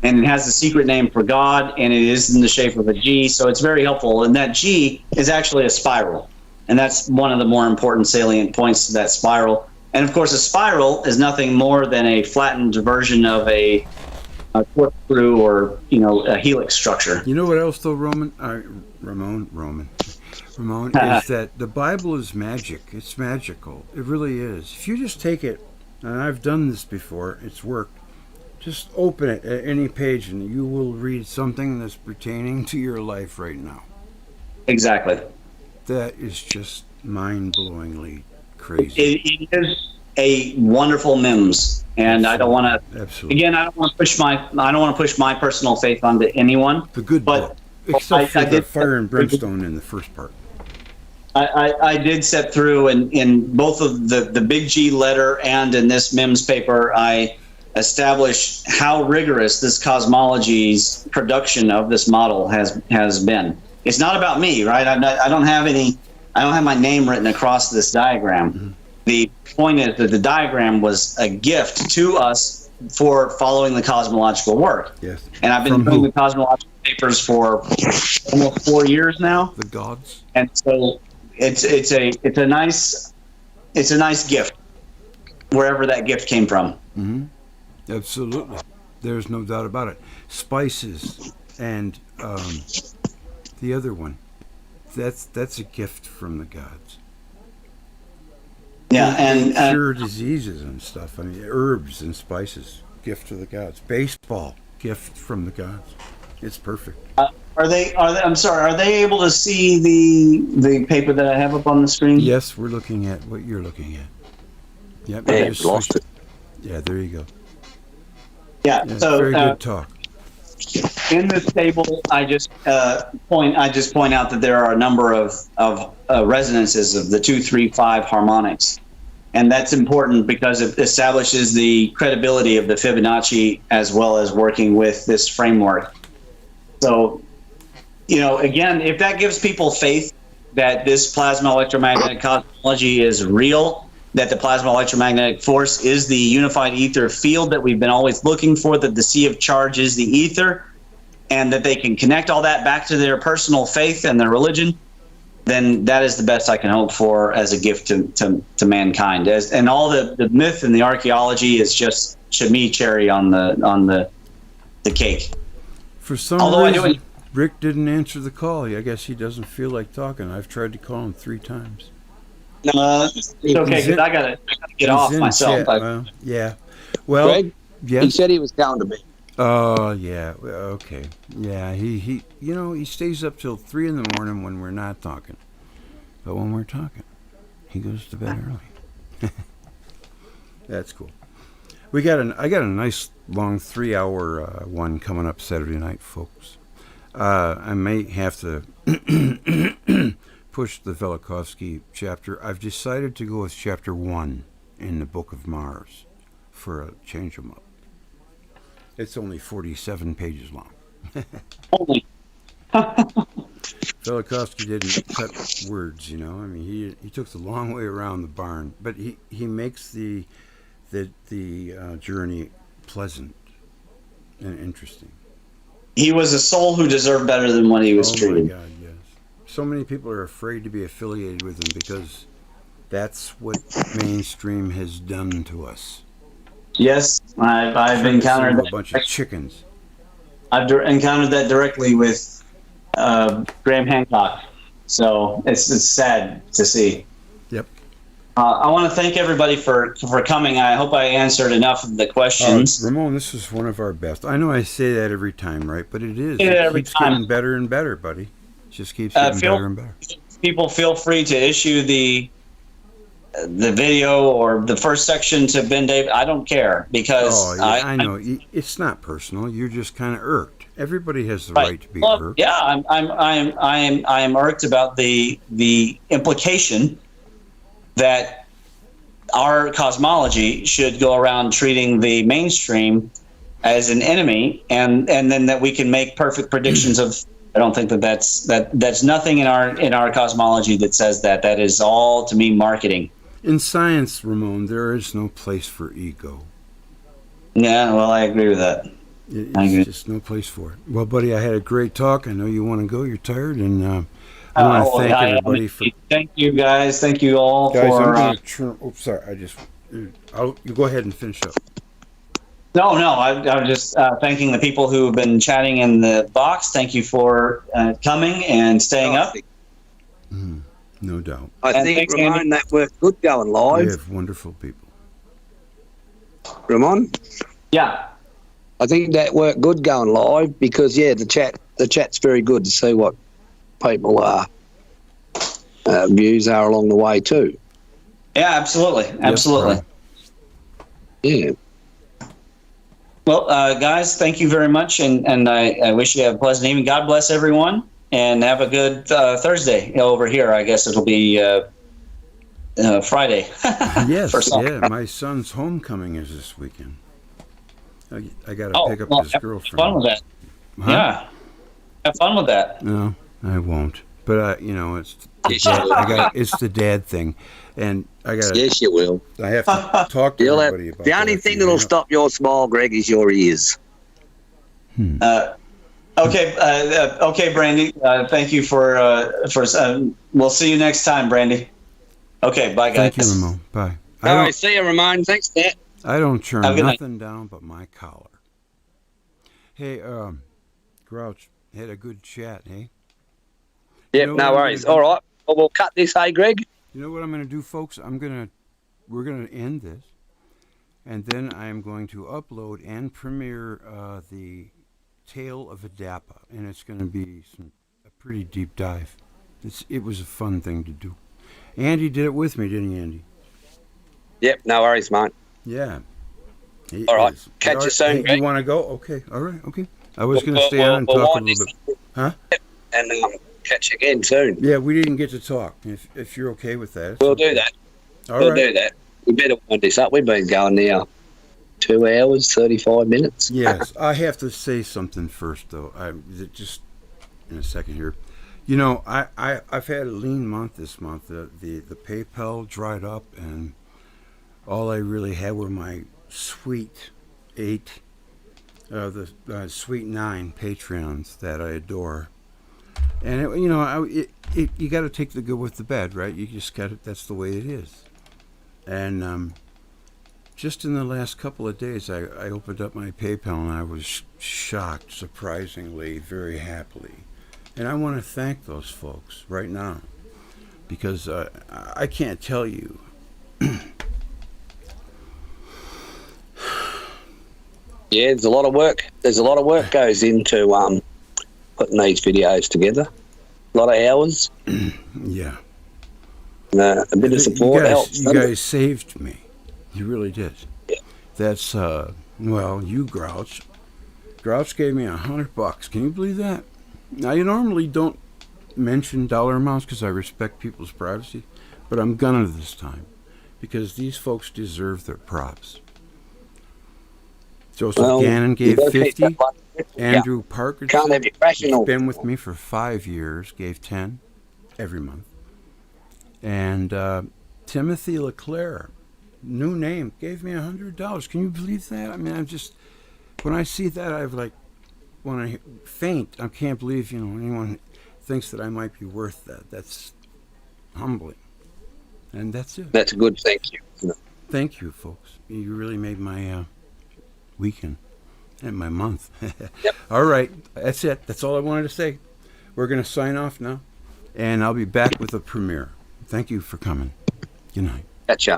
and it has the secret name for God, and it is in the shape of a G, so it's very helpful. And that G is actually a spiral, and that's one of the more important salient points to that spiral. And of course, a spiral is nothing more than a flattened version of a corkscrew or a helix structure. You know what else, though, Ramon, is that the Bible is magic. It's magical. It really is. If you just take it, and I've done this before, it's worked. Just open it at any page, and you will read something that's pertaining to your life right now. Exactly. That is just mind-blowingly crazy. It is a wonderful MIMS, and I don't want to. Absolutely. Again, I don't want to push my personal faith onto anyone. The good book, except for the fire and brimstone in the first part. I did step through in both of the Big G letter and in this MIMS paper. I established how rigorous this cosmology's production of this model has been. It's not about me, right? I don't have any I don't have my name written across this diagram. Mm-hmm. The point is that the diagram was a gift to us for following the cosmological work. Yes. And I've been From doing who? the cosmological papers for almost 4 years now. The gods. And so it's a nice gift, wherever that gift came from. Mm-hmm. Absolutely. There's no doubt about it. Spices and the other one. That's a gift from the gods. Yeah, They and cure diseases and stuff. I mean, herbs and spices, gift to the gods. Baseball, gift from the gods. It's perfect. are they? I'm sorry. Are they able to see the paper that I have up on the screen? Yes, we're looking at what you're looking at. Yep, Yeah, you just lost switched- Yeah, there you go. Yeah. Yeah, So very good talk. in this table, I just point out that there are a number of resonances of the 2, 3, 5 harmonics, and that's important because it establishes the credibility of the Fibonacci as well as working with this framework. So, again, if that gives people faith that this plasma electromagnetic cosmology is real, that the plasma electromagnetic force is the unified ether field that we've been always looking for, that the sea of charge is the ether, and that they can connect all that back to their personal faith and their religion, then that is the best I can hope for as a gift to mankind. And all the myth and the archaeology is just, to me, cherry on the cake. For some Although reason, Rick didn't answer the call. I guess he doesn't feel like talking. I've tried to call him 3 times. It's okay, He's because in- I gotta get He's off in myself. chat. Well, yeah. Well, Greg, he yes. said he was going to be. Oh, yeah. Okay. Yeah, he he stays up till 3 in the morning when we're not talking. But when we're talking, he goes to bed early. That's cool. I got a nice long 3-hour one coming up Saturday night, folks. I may have to push the Velikovsky chapter. I've decided to go with chapter 1 in the Book of Mars for a change 'em up. It's only 47 pages long. Only. Velikovsky didn't cut words, I mean, he took the long way around the barn, but he makes the journey pleasant and interesting. He was a soul who deserved better than what he was Oh treated. my God, yes. So many people are afraid to be affiliated with him because that's what mainstream has done to us. Yes, I've Turned us encountered into that. a bunch of chickens. I've encountered that directly with Graham Hancock. So it's sad to see. Yep. I want to thank everybody for coming. I hope I answered enough of the questions. Ramon, this is one of our best. I know I say that every time, right? But it is. Yeah, It every keeps time. getting better and better, buddy. It just keeps getting better and better. People feel free to issue the video or the first section to Ben David. I don't care because Oh, yeah, I know. It's not personal. You're just kind of irked. Everybody has the right to be Well, irked. yeah, I am irked about the implication that our cosmology should go around treating the mainstream as an enemy, and then that we can make perfect predictions of. I don't think that's nothing in our cosmology that says that. That is all, to me, marketing. In science, Ramon, there is no place for ego. Yeah, well, I agree with that. I agree. It's just no place for it. Well, buddy, I had a great talk. I know you want to go. You're tired, and I want to thank everybody for. Thank you, guys. Thank you all Guys, for. I'm going to turn. Oops, sorry. You go ahead and finish up. No, I'm just thanking the people who have been chatting in the box. Thank you for coming and staying up. No doubt. I And think, thanks, Ramon, Andy. that worked good going We live. have wonderful people. Ramon, Yeah. I think that worked good going live because, yeah, the chat's very good to see what people views are along the way too. Yeah, absolutely. Absolutely. right. Yeah. Well, guys, thank you very much. And I wish you a pleasant evening. God bless everyone. And have a good Thursday over here. I guess it'll be Friday. Yes, For some. yeah. My son's homecoming is this weekend. I got to pick up his have girlfriend. fun with that. Huh? Yeah. Have fun with that. No, I won't. But you know, it's the Yes, you dad, will. it's the dad thing, and I got Yes, you will. I have to talk to You'll have, everybody about the only that. thing that'll stop your smile, Greg, is your ears. Okay, Brandy. Thank you for. We'll see you next time, Brandy. Okay, bye, guys. Thank you, Ramon. Bye. All right, see you, Ramon. Thanks, Nat. I don't turn Have a good night. nothing down but my collar. Hey, Grouch, had a good chat, hey? Yep, know no what I'm worries. gonna do? All right, well, we'll cut this, hey, Greg? You know what I'm going to do, folks? We're going to end this, and then I am going to upload and premiere the Tale of Adapa, and it's going to be a pretty deep dive. It was a fun thing to do. Andy did it with me, didn't he, Andy? Yep, no worries, mate. Yeah. All right, catch you soon, Hey, Greg. you want to go? Okay, all right, okay. I was going to stay on and we'll talk a wind little this bit. Huh? And catch you again soon. Yeah, we didn't get to talk. If you're okay with that. We'll do that. All We'll right. do that. We better wind this up. We've been going now 2 hours, 35 minutes. Yes, I have to say something first, though. Just in a second here. You know, I've had a lean month this month. The PayPal dried up, and all I really had were my sweet 8, the sweet 9 Patreons that I adore. And you got to take the good with the bad, right? You just got it. That's the way it is. And just in the last couple of days, I opened up my PayPal and I was shocked, surprisingly, very happily. And I want to thank those folks right now, because I can't tell you. Yeah, there's a lot of work. There's a lot of work goes into putting these videos together. A lot of hours. Yeah. A bit of support helps. You doesn't it? guys saved me. You really did. Yeah. That's well, you Grouch. Grouch gave me $100. Can you believe that? Now, you normally don't mention dollar amounts because I respect people's privacy, but I'm gonna this time because these folks deserve their props. Joseph Gannon gave you gotta keep 50. that one. Andrew Can't Parkinson, have you crashing all who's been with me for 5 years, gave 10 every month. And Timothy LeClaire, new name, gave me $100. Can you believe that? I mean, when I see that, want to faint. I can't believe, anyone thinks that I might be worth that. That's humbling. And that's it. That's a good thank you. Thank you, folks. You really made my weekend and my month. Yep. All right. That's it. That's all I wanted to say. We're going to sign off now, and I'll be back with a premiere. Thank you for coming. Good night. Catch ya.